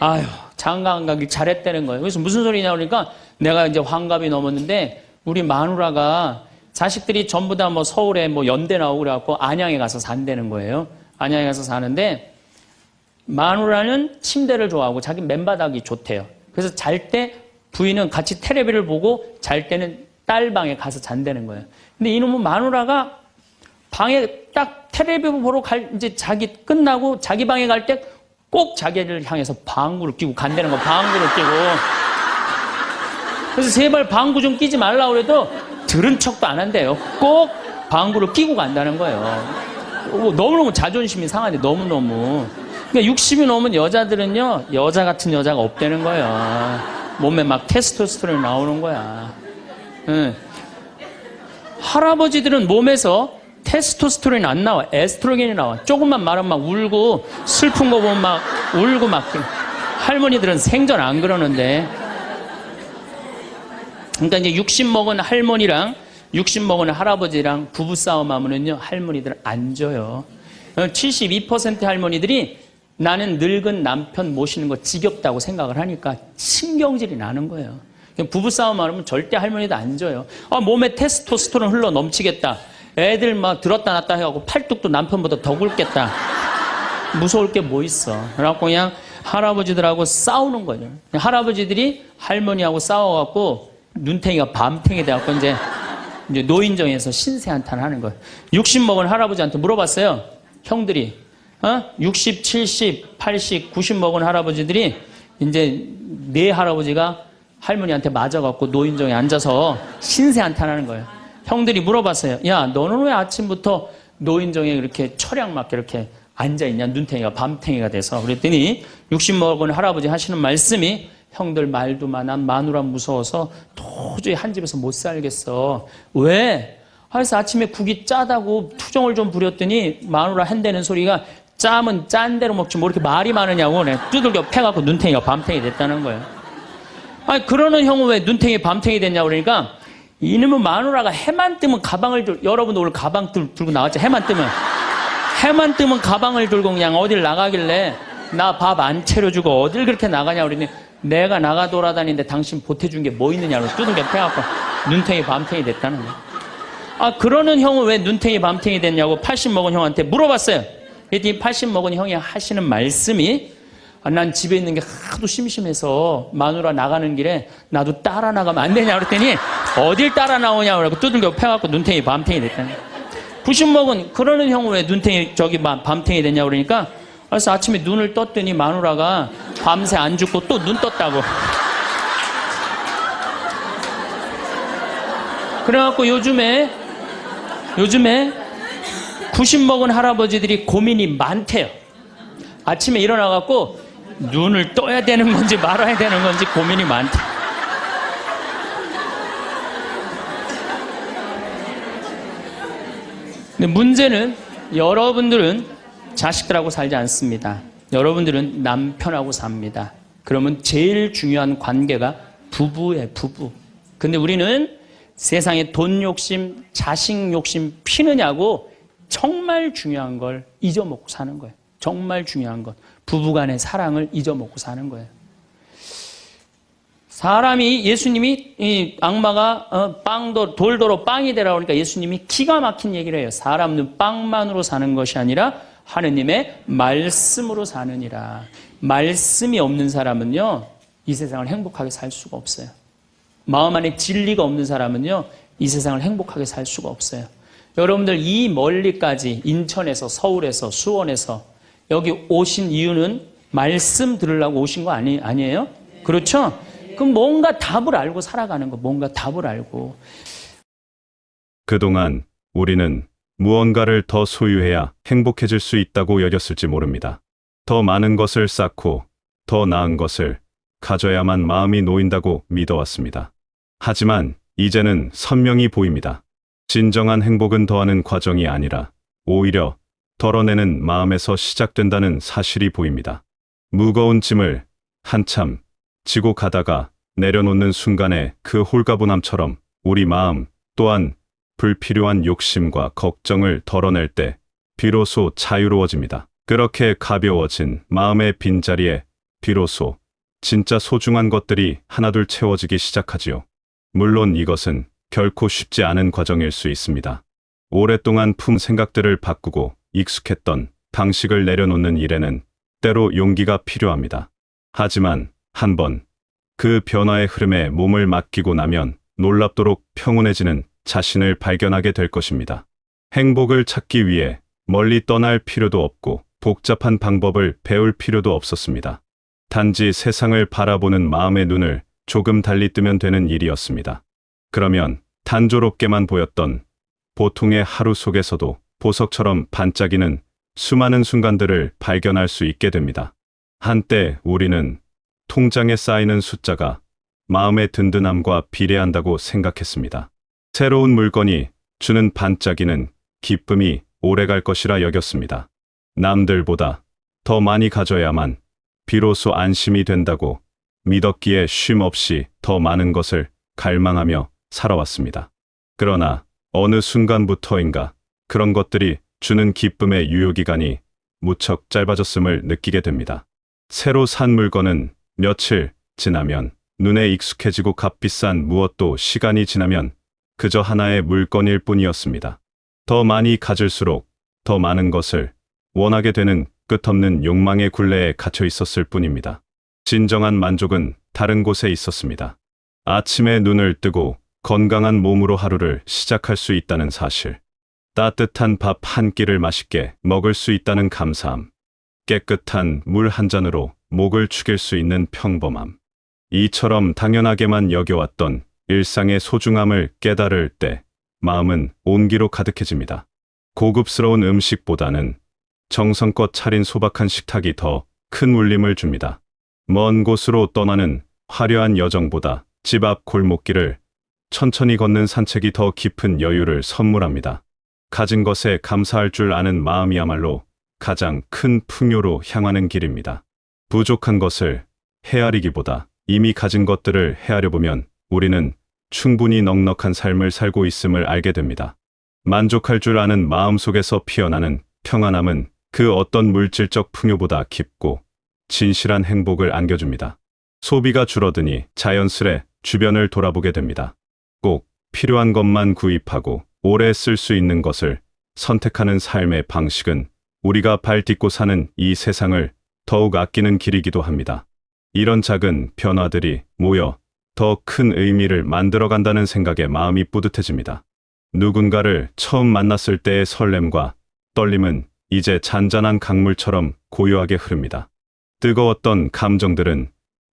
아유, 장가 안 가길 잘했다는 거예요. 그래서 무슨 소리냐 그러니까 내가 이제 환갑이 넘었는데 우리 마누라가 자식들이 전부 다 뭐 서울에 뭐 연대 나오고 그래갖고 안양에 가서 산다는 거예요. 안양에 가서 사는데 마누라는 침대를 좋아하고 자기 맨바닥이 좋대요. 그래서 잘 때 부인은 같이 텔레비를 보고 잘 때는 딸 방에 가서 잔다는 거예요. 근데 이놈은 마누라가 방에 딱 텔레비 보러 이제 자기 끝나고 자기 방에 갈 때 꼭 자기를 향해서 방구를 끼고 간다는 거, 방구를 끼고. 그래서 제발 방구 좀 끼지 말라고 그래도 들은 척도 안 한대요. 꼭 방구를 끼고 간다는 거예요. 너무너무 자존심이 상하네, 너무너무. 그러니까 60이 넘은 여자들은요, 여자 같은 여자가 없다는 거예요. 몸에 막 테스토스테론이 나오는 거야. 응. 할아버지들은 몸에서 테스토스테론이 안 나와. 에스트로겐이 나와. 조금만 말하면 막 울고, 슬픈 거 보면 막 울고 막. 할머니들은 생전 안 그러는데. 그러니까 이제 60 먹은 할머니랑 60 먹은 할아버지랑 부부싸움 하면은요, 할머니들은 안 져요. 72% 할머니들이 나는 늙은 남편 모시는 거 지겹다고 생각을 하니까 신경질이 나는 거예요. 부부싸움 하면 절대 할머니도 안 져요. 몸에 테스토스테론 흘러 넘치겠다. 애들 막 들었다 놨다 해갖고 팔뚝도 남편보다 더 굵겠다. 무서울 게 뭐 있어. 그래갖고 그냥 할아버지들하고 싸우는 거예요. 할아버지들이 할머니하고 싸워갖고 눈탱이가 밤탱이 돼갖고 이제 노인정에서 신세한탄 하는 거예요. 60 먹은 할아버지한테 물어봤어요. 형들이. 60, 70, 80, 90 먹은 할아버지들이 이제 네 할아버지가 할머니한테 맞아갖고 노인정에 앉아서 신세한탄 하는 거예요. 형들이 물어봤어요. 야, 너는 왜 아침부터 노인정에 이렇게 철양 맞게 이렇게 앉아있냐? 눈탱이가 밤탱이가 돼서. 그랬더니 60 먹은 할아버지 하시는 말씀이 형들 말도 난 마누라 무서워서 도저히 한 집에서 못 살겠어. 왜? 그래서 아침에 국이 짜다고 투정을 좀 부렸더니 마누라 한다는 소리가 짬은 짠 대로 먹지 뭐 이렇게 말이 많으냐고. 내가 두들겨 패갖고 눈탱이가 밤탱이 됐다는 거예요. 아니, 그러는 형은 왜 눈탱이 밤탱이 됐냐고 그러니까 이놈의 마누라가 해만 뜨면 가방을 여러분도 오늘 가방 들고 나왔죠. 해만 뜨면 가방을 들고 그냥 어딜 나가길래 나 밥 안 차려주고 어딜 그렇게 나가냐 그러니 내가 나가 돌아다니는데 당신 보태준 게 뭐 있느냐고 두들겨 패갖고 눈탱이 밤탱이 됐다는 거예요. 아, 그러는 형은 왜 눈탱이 밤탱이 됐냐고 80 먹은 형한테 물어봤어요. 그랬더니 80 먹은 형이 하시는 말씀이 난 집에 있는 게 하도 심심해서 마누라 나가는 길에 나도 따라 나가면 안 되냐 그랬더니 어딜 따라 나오냐고 그러고 두들겨 패갖고 눈탱이 밤탱이 됐다는 거예요. 90 먹은 그러는 형은 왜 눈탱이 밤탱이 됐냐고 그러니까 그래서 아침에 눈을 떴더니 마누라가 밤새 안 죽고 또 눈 떴다고. 그래갖고 요즘에 90 먹은 할아버지들이 고민이 많대요. 아침에 일어나갖고 눈을 떠야 되는 건지 말아야 되는 건지 고민이 많대. 근데 문제는 여러분들은 자식들하고 살지 않습니다. 여러분들은 남편하고 삽니다. 그러면 제일 중요한 관계가 부부예요, 부부. 근데 우리는 세상에 돈 욕심, 자식 욕심 피느냐고 정말 중요한 걸 잊어먹고 사는 거예요. 정말 중요한 것. 부부간의 사랑을 잊어먹고 사는 거예요. 사람이 예수님이 이 악마가 돌도로 빵이 되라고 하니까 예수님이 기가 막힌 얘기를 해요. 사람은 빵만으로 사는 것이 아니라 하느님의 말씀으로 사느니라. 말씀이 없는 사람은요, 이 세상을 행복하게 살 수가 없어요. 마음 안에 진리가 없는 사람은요, 이 세상을 행복하게 살 수가 없어요. 여러분들 이 멀리까지 인천에서, 서울에서, 수원에서 여기 오신 이유는 말씀 들으려고 오신 거 아니에요? 그렇죠? 그럼 뭔가 답을 알고 살아가는 거, 뭔가 답을 알고. 그동안 우리는 무언가를 더 소유해야 행복해질 수 있다고 여겼을지 모릅니다. 더 많은 것을 쌓고 더 나은 것을 가져야만 마음이 놓인다고 믿어왔습니다. 하지만 이제는 선명히 보입니다. 진정한 행복은 더하는 과정이 아니라 오히려 덜어내는 마음에서 시작된다는 사실이 보입니다. 무거운 짐을 한참 지고 가다가 내려놓는 순간에 그 홀가분함처럼 우리 마음 또한 불필요한 욕심과 걱정을 덜어낼 때 비로소 자유로워집니다. 그렇게 가벼워진 마음의 빈자리에 비로소 진짜 소중한 것들이 하나둘 채워지기 시작하지요. 물론 이것은 결코 쉽지 않은 과정일 수 있습니다. 오랫동안 품 생각들을 바꾸고 익숙했던 방식을 내려놓는 일에는 때로 용기가 필요합니다. 하지만 한번 그 변화의 흐름에 몸을 맡기고 나면 놀랍도록 평온해지는 자신을 발견하게 될 것입니다. 행복을 찾기 위해 멀리 떠날 필요도 없고 복잡한 방법을 배울 필요도 없었습니다. 단지 세상을 바라보는 마음의 눈을 조금 달리 뜨면 되는 일이었습니다. 그러면 단조롭게만 보였던 보통의 하루 속에서도 보석처럼 반짝이는 수많은 순간들을 발견할 수 있게 됩니다. 한때 우리는 통장에 쌓이는 숫자가 마음의 든든함과 비례한다고 생각했습니다. 새로운 물건이 주는 반짝이는 기쁨이 오래갈 것이라 여겼습니다. 남들보다 더 많이 가져야만 비로소 안심이 된다고 믿었기에 쉼 없이 더 많은 것을 갈망하며 살아왔습니다. 그러나 어느 순간부터인가 그런 것들이 주는 기쁨의 유효기간이 무척 짧아졌음을 느끼게 됩니다. 새로 산 물건은 며칠 지나면 눈에 익숙해지고 값비싼 무엇도 시간이 지나면 그저 하나의 물건일 뿐이었습니다. 더 많이 가질수록 더 많은 것을 원하게 되는 끝없는 욕망의 굴레에 갇혀 있었을 뿐입니다. 진정한 만족은 다른 곳에 있었습니다. 아침에 눈을 뜨고 건강한 몸으로 하루를 시작할 수 있다는 사실. 따뜻한 밥 한 끼를 맛있게 먹을 수 있다는 감사함. 깨끗한 물 한 잔으로 목을 축일 수 있는 평범함. 이처럼 당연하게만 여겨왔던 일상의 소중함을 깨달을 때 마음은 온기로 가득해집니다. 고급스러운 음식보다는 정성껏 차린 소박한 식탁이 더 큰 울림을 줍니다. 먼 곳으로 떠나는 화려한 여정보다 집 앞 골목길을 천천히 걷는 산책이 더 깊은 여유를 선물합니다. 가진 것에 감사할 줄 아는 마음이야말로 가장 큰 풍요로 향하는 길입니다. 부족한 것을 헤아리기보다 이미 가진 것들을 헤아려 보면 우리는 충분히 넉넉한 삶을 살고 있음을 알게 됩니다. 만족할 줄 아는 마음속에서 피어나는 평안함은 그 어떤 물질적 풍요보다 깊고 진실한 행복을 안겨줍니다. 소비가 줄어드니 자연스레 주변을 돌아보게 됩니다. 꼭 필요한 것만 구입하고 오래 쓸 수 있는 것을 선택하는 삶의 방식은 우리가 발 딛고 사는 이 세상을 더욱 아끼는 길이기도 합니다. 이런 작은 변화들이 모여 더 큰 의미를 만들어간다는 생각에 마음이 뿌듯해집니다. 누군가를 처음 만났을 때의 설렘과 떨림은 이제 잔잔한 강물처럼 고요하게 흐릅니다. 뜨거웠던 감정들은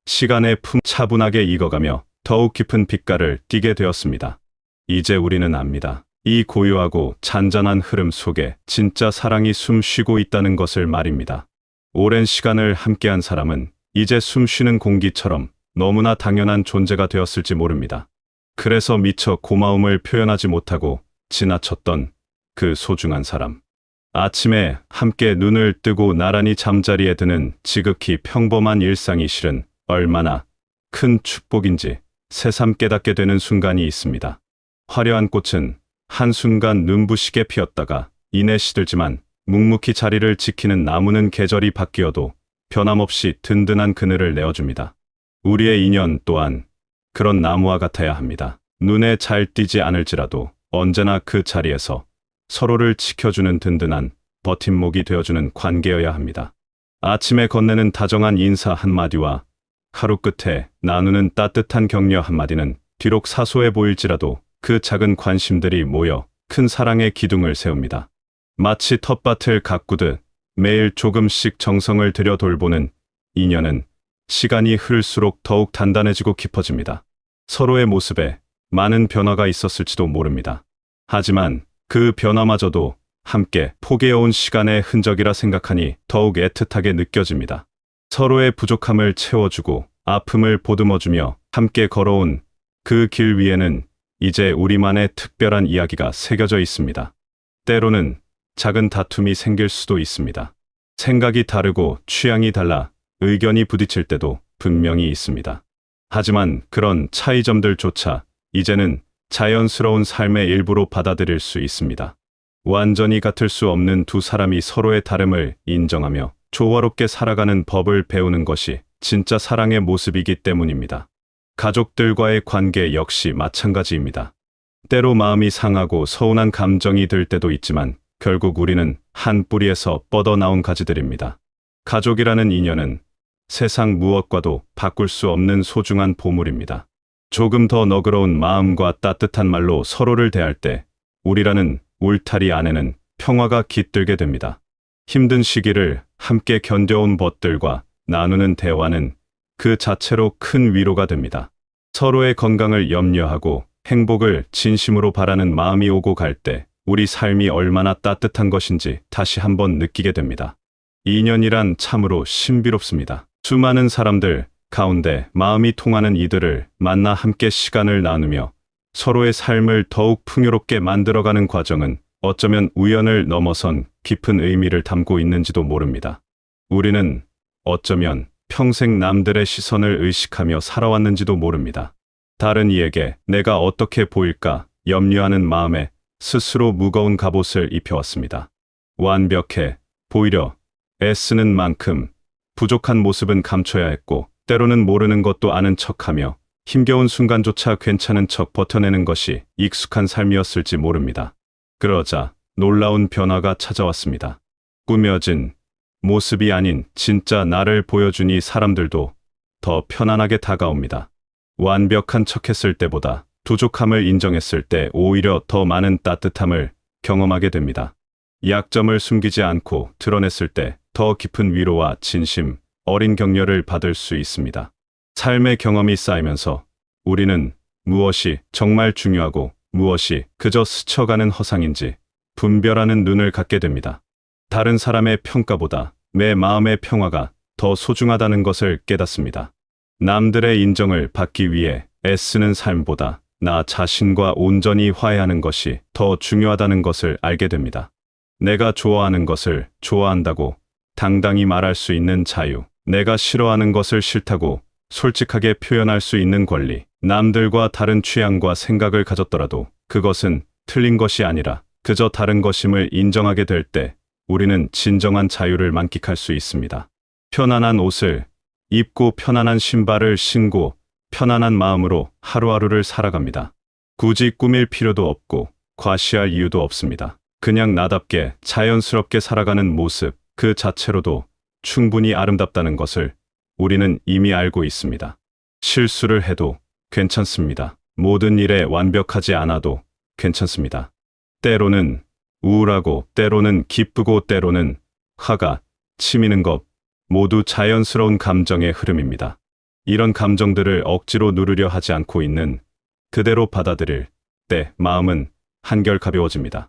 시간의 차분하게 익어가며 더욱 깊은 빛깔을 띠게 되었습니다. 이제 우리는 압니다. 이 고요하고 잔잔한 흐름 속에 진짜 사랑이 숨쉬고 있다는 것을 말입니다. 오랜 시간을 함께한 사람은 이제 숨쉬는 공기처럼 너무나 당연한 존재가 되었을지 모릅니다. 그래서 미처 고마움을 표현하지 못하고 지나쳤던 그 소중한 사람. 아침에 함께 눈을 뜨고 나란히 잠자리에 드는 지극히 평범한 일상이 실은 얼마나 큰 축복인지 새삼 깨닫게 되는 순간이 있습니다. 화려한 꽃은 한순간 눈부시게 피었다가 이내 시들지만 묵묵히 자리를 지키는 나무는 계절이 바뀌어도 변함없이 든든한 그늘을 내어줍니다. 우리의 인연 또한 그런 나무와 같아야 합니다. 눈에 잘 띄지 않을지라도 언제나 그 자리에서 서로를 지켜주는 든든한 버팀목이 되어주는 관계여야 합니다. 아침에 건네는 다정한 인사 한마디와 하루 끝에 나누는 따뜻한 격려 한마디는 비록 사소해 보일지라도 그 작은 관심들이 모여 큰 사랑의 기둥을 세웁니다. 마치 텃밭을 가꾸듯 매일 조금씩 정성을 들여 돌보는 인연은 시간이 흐를수록 더욱 단단해지고 깊어집니다. 서로의 모습에 많은 변화가 있었을지도 모릅니다. 하지만 그 변화마저도 함께 포개어온 시간의 흔적이라 생각하니 더욱 애틋하게 느껴집니다. 서로의 부족함을 채워주고 아픔을 보듬어주며 함께 걸어온 그 길 위에는 이제 우리만의 특별한 이야기가 새겨져 있습니다. 때로는 작은 다툼이 생길 수도 있습니다. 생각이 다르고 취향이 달라 의견이 부딪힐 때도 분명히 있습니다. 하지만 그런 차이점들조차 이제는 자연스러운 삶의 일부로 받아들일 수 있습니다. 완전히 같을 수 없는 두 사람이 서로의 다름을 인정하며 조화롭게 살아가는 법을 배우는 것이 진짜 사랑의 모습이기 때문입니다. 가족들과의 관계 역시 마찬가지입니다. 때로 마음이 상하고 서운한 감정이 들 때도 있지만 결국 우리는 한 뿌리에서 뻗어나온 가지들입니다. 가족이라는 인연은 세상 무엇과도 바꿀 수 없는 소중한 보물입니다. 조금 더 너그러운 마음과 따뜻한 말로 서로를 대할 때 우리라는 울타리 안에는 평화가 깃들게 됩니다. 힘든 시기를 함께 견뎌온 벗들과 나누는 대화는 그 자체로 큰 위로가 됩니다. 서로의 건강을 염려하고 행복을 진심으로 바라는 마음이 오고 갈 때 우리 삶이 얼마나 따뜻한 것인지 다시 한번 느끼게 됩니다. 인연이란 참으로 신비롭습니다. 수많은 사람들 가운데 마음이 통하는 이들을 만나 함께 시간을 나누며 서로의 삶을 더욱 풍요롭게 만들어가는 과정은 어쩌면 우연을 넘어선 깊은 의미를 담고 있는지도 모릅니다. 우리는 어쩌면 평생 남들의 시선을 의식하며 살아왔는지도 모릅니다. 다른 이에게 내가 어떻게 보일까 염려하는 마음에 스스로 무거운 갑옷을 입혀왔습니다. 완벽해 보이려 애쓰는 만큼 부족한 모습은 감춰야 했고 때로는 모르는 것도 아는 척하며 힘겨운 순간조차 괜찮은 척 버텨내는 것이 익숙한 삶이었을지 모릅니다. 그러자 놀라운 변화가 찾아왔습니다. 꾸며진 모습이 아닌 진짜 나를 보여주니 사람들도 더 편안하게 다가옵니다. 완벽한 척했을 때보다 부족함을 인정했을 때 오히려 더 많은 따뜻함을 경험하게 됩니다. 약점을 숨기지 않고 드러냈을 때 더 깊은 위로와 진심, 어린 격려를 받을 수 있습니다. 삶의 경험이 쌓이면서 우리는 무엇이 정말 중요하고 무엇이 그저 스쳐가는 허상인지 분별하는 눈을 갖게 됩니다. 다른 사람의 평가보다 내 마음의 평화가 더 소중하다는 것을 깨닫습니다. 남들의 인정을 받기 위해 애쓰는 삶보다 나 자신과 온전히 화해하는 것이 더 중요하다는 것을 알게 됩니다. 내가 좋아하는 것을 좋아한다고 당당히 말할 수 있는 자유, 내가 싫어하는 것을 싫다고 솔직하게 표현할 수 있는 권리, 남들과 다른 취향과 생각을 가졌더라도 그것은 틀린 것이 아니라 그저 다른 것임을 인정하게 될 때 우리는 진정한 자유를 만끽할 수 있습니다. 편안한 옷을 입고 편안한 신발을 신고 편안한 마음으로 하루하루를 살아갑니다. 굳이 꾸밀 필요도 없고 과시할 이유도 없습니다. 그냥 나답게 자연스럽게 살아가는 모습 그 자체로도 충분히 아름답다는 것을 우리는 이미 알고 있습니다. 실수를 해도 괜찮습니다. 모든 일에 완벽하지 않아도 괜찮습니다. 때로는 우울하고 때로는 기쁘고 때로는 화가 치미는 것 모두 자연스러운 감정의 흐름입니다. 이런 감정들을 억지로 누르려 하지 않고 있는 그대로 받아들일 때 마음은 한결 가벼워집니다.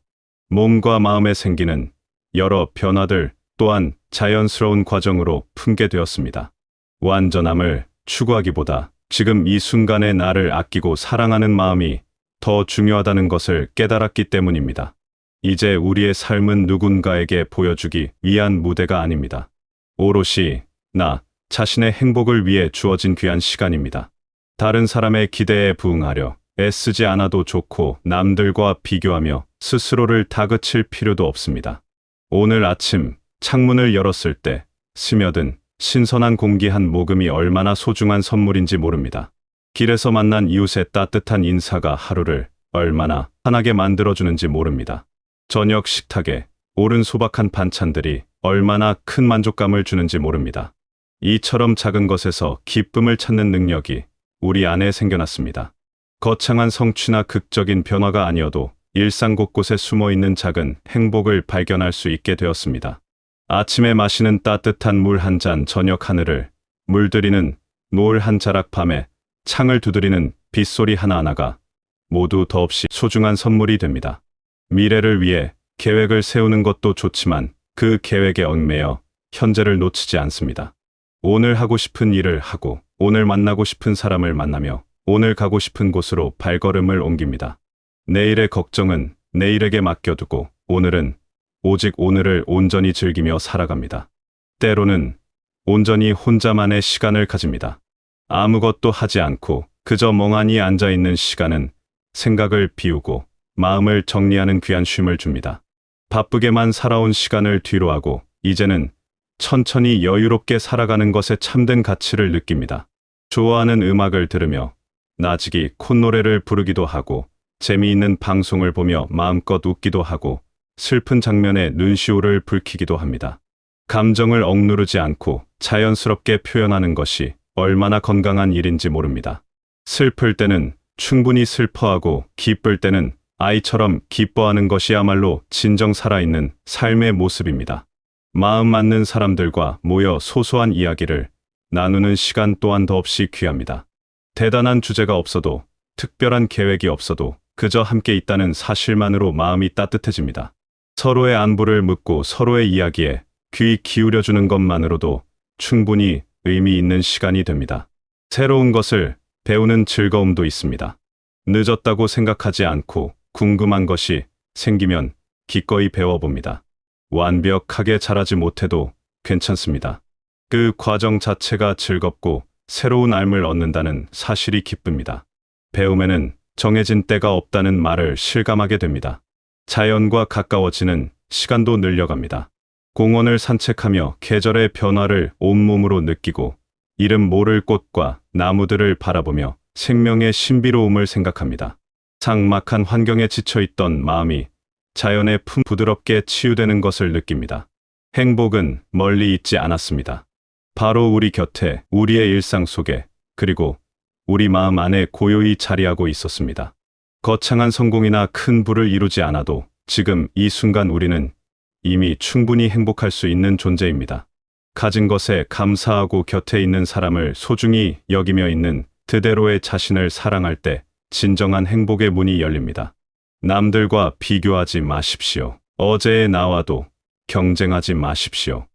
몸과 마음에 생기는 여러 변화들 또한 자연스러운 과정으로 품게 되었습니다. 완전함을 추구하기보다 지금 이 순간의 나를 아끼고 사랑하는 마음이 더 중요하다는 것을 깨달았기 때문입니다. 이제 우리의 삶은 누군가에게 보여주기 위한 무대가 아닙니다. 오롯이 나 자신의 행복을 위해 주어진 귀한 시간입니다. 다른 사람의 기대에 부응하려 애쓰지 않아도 좋고 남들과 비교하며 스스로를 다그칠 필요도 없습니다. 오늘 아침 창문을 열었을 때 스며든 신선한 공기 한 모금이 얼마나 소중한 선물인지 모릅니다. 길에서 만난 이웃의 따뜻한 인사가 하루를 얼마나 환하게 만들어주는지 모릅니다. 저녁 식탁에 오른 소박한 반찬들이 얼마나 큰 만족감을 주는지 모릅니다. 이처럼 작은 것에서 기쁨을 찾는 능력이 우리 안에 생겨났습니다. 거창한 성취나 극적인 변화가 아니어도 일상 곳곳에 숨어있는 작은 행복을 발견할 수 있게 되었습니다. 아침에 마시는 따뜻한 물 한 잔, 저녁 하늘을 물들이는 노을 한 자락, 밤에 창을 두드리는 빗소리 하나하나가 모두 더없이 소중한 선물이 됩니다. 미래를 위해 계획을 세우는 것도 좋지만 그 계획에 얽매여 현재를 놓치지 않습니다. 오늘 하고 싶은 일을 하고 오늘 만나고 싶은 사람을 만나며 오늘 가고 싶은 곳으로 발걸음을 옮깁니다. 내일의 걱정은 내일에게 맡겨두고 오늘은 오직 오늘을 온전히 즐기며 살아갑니다. 때로는 온전히 혼자만의 시간을 가집니다. 아무것도 하지 않고 그저 멍하니 앉아있는 시간은 생각을 비우고 마음을 정리하는 귀한 쉼을 줍니다. 바쁘게만 살아온 시간을 뒤로하고 이제는 천천히 여유롭게 살아가는 것에 참된 가치를 느낍니다. 좋아하는 음악을 들으며 나지기 콧노래를 부르기도 하고 재미있는 방송을 보며 마음껏 웃기도 하고 슬픈 장면에 눈시울을 붉히기도 합니다. 감정을 억누르지 않고 자연스럽게 표현하는 것이 얼마나 건강한 일인지 모릅니다. 슬플 때는 충분히 슬퍼하고 기쁠 때는 아이처럼 기뻐하는 것이야말로 진정 살아있는 삶의 모습입니다. 마음 맞는 사람들과 모여 소소한 이야기를 나누는 시간 또한 더없이 귀합니다. 대단한 주제가 없어도 특별한 계획이 없어도 그저 함께 있다는 사실만으로 마음이 따뜻해집니다. 서로의 안부를 묻고 서로의 이야기에 귀 기울여주는 것만으로도 충분히 의미 있는 시간이 됩니다. 새로운 것을 배우는 즐거움도 있습니다. 늦었다고 생각하지 않고 궁금한 것이 생기면 기꺼이 배워봅니다. 완벽하게 잘하지 못해도 괜찮습니다. 그 과정 자체가 즐겁고 새로운 알을 얻는다는 사실이 기쁩니다. 배움에는 정해진 때가 없다는 말을 실감하게 됩니다. 자연과 가까워지는 시간도 늘려갑니다. 공원을 산책하며 계절의 변화를 온몸으로 느끼고 이름 모를 꽃과 나무들을 바라보며 생명의 신비로움을 생각합니다. 삭막한 환경에 지쳐있던 마음이 자연의 품 부드럽게 치유되는 것을 느낍니다. 행복은 멀리 있지 않았습니다. 바로 우리 곁에, 우리의 일상 속에, 그리고 우리 마음 안에 고요히 자리하고 있었습니다. 거창한 성공이나 큰 부를 이루지 않아도 지금 이 순간 우리는 이미 충분히 행복할 수 있는 존재입니다. 가진 것에 감사하고 곁에 있는 사람을 소중히 여기며 있는 그대로의 자신을 사랑할 때 진정한 행복의 문이 열립니다. 남들과 비교하지 마십시오. 어제의 나와도 경쟁하지 마십시오.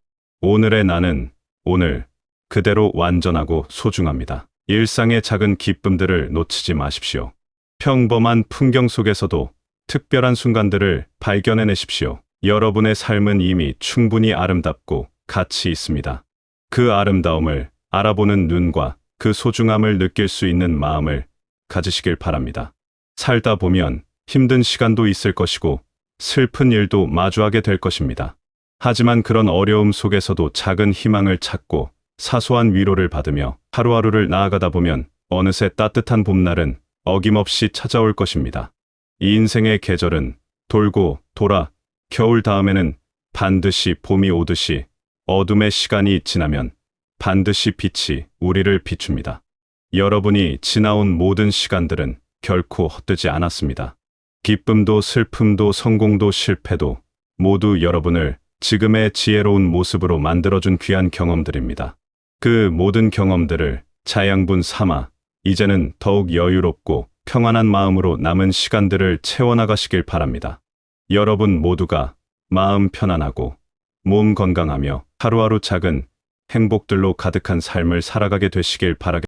오늘의 나는 오늘 그대로 완전하고 소중합니다. 일상의 작은 기쁨들을 놓치지 마십시오. 평범한 풍경 속에서도 특별한 순간들을 발견해내십시오. 여러분의 삶은 이미 충분히 아름답고 가치 있습니다. 그 아름다움을 알아보는 눈과 그 소중함을 느낄 수 있는 마음을 가지시길 바랍니다. 살다 보면 힘든 시간도 있을 것이고 슬픈 일도 마주하게 될 것입니다. 하지만 그런 어려움 속에서도 작은 희망을 찾고 사소한 위로를 받으며 하루하루를 나아가다 보면 어느새 따뜻한 봄날은 어김없이 찾아올 것입니다. 이 인생의 계절은 돌고 돌아 겨울 다음에는 반드시 봄이 오듯이 어둠의 시간이 지나면 반드시 빛이 우리를 비춥니다. 여러분이 지나온 모든 시간들은 결코 헛되지 않았습니다. 기쁨도 슬픔도 성공도 실패도 모두 여러분을 지금의 지혜로운 모습으로 만들어준 귀한 경험들입니다. 그 모든 경험들을 자양분 삼아 이제는 더욱 여유롭고 평안한 마음으로 남은 시간들을 채워나가시길 바랍니다. 여러분 모두가 마음 편안하고 몸 건강하며 하루하루 작은 행복들로 가득한 삶을 살아가게 되시길 바라겠습니다.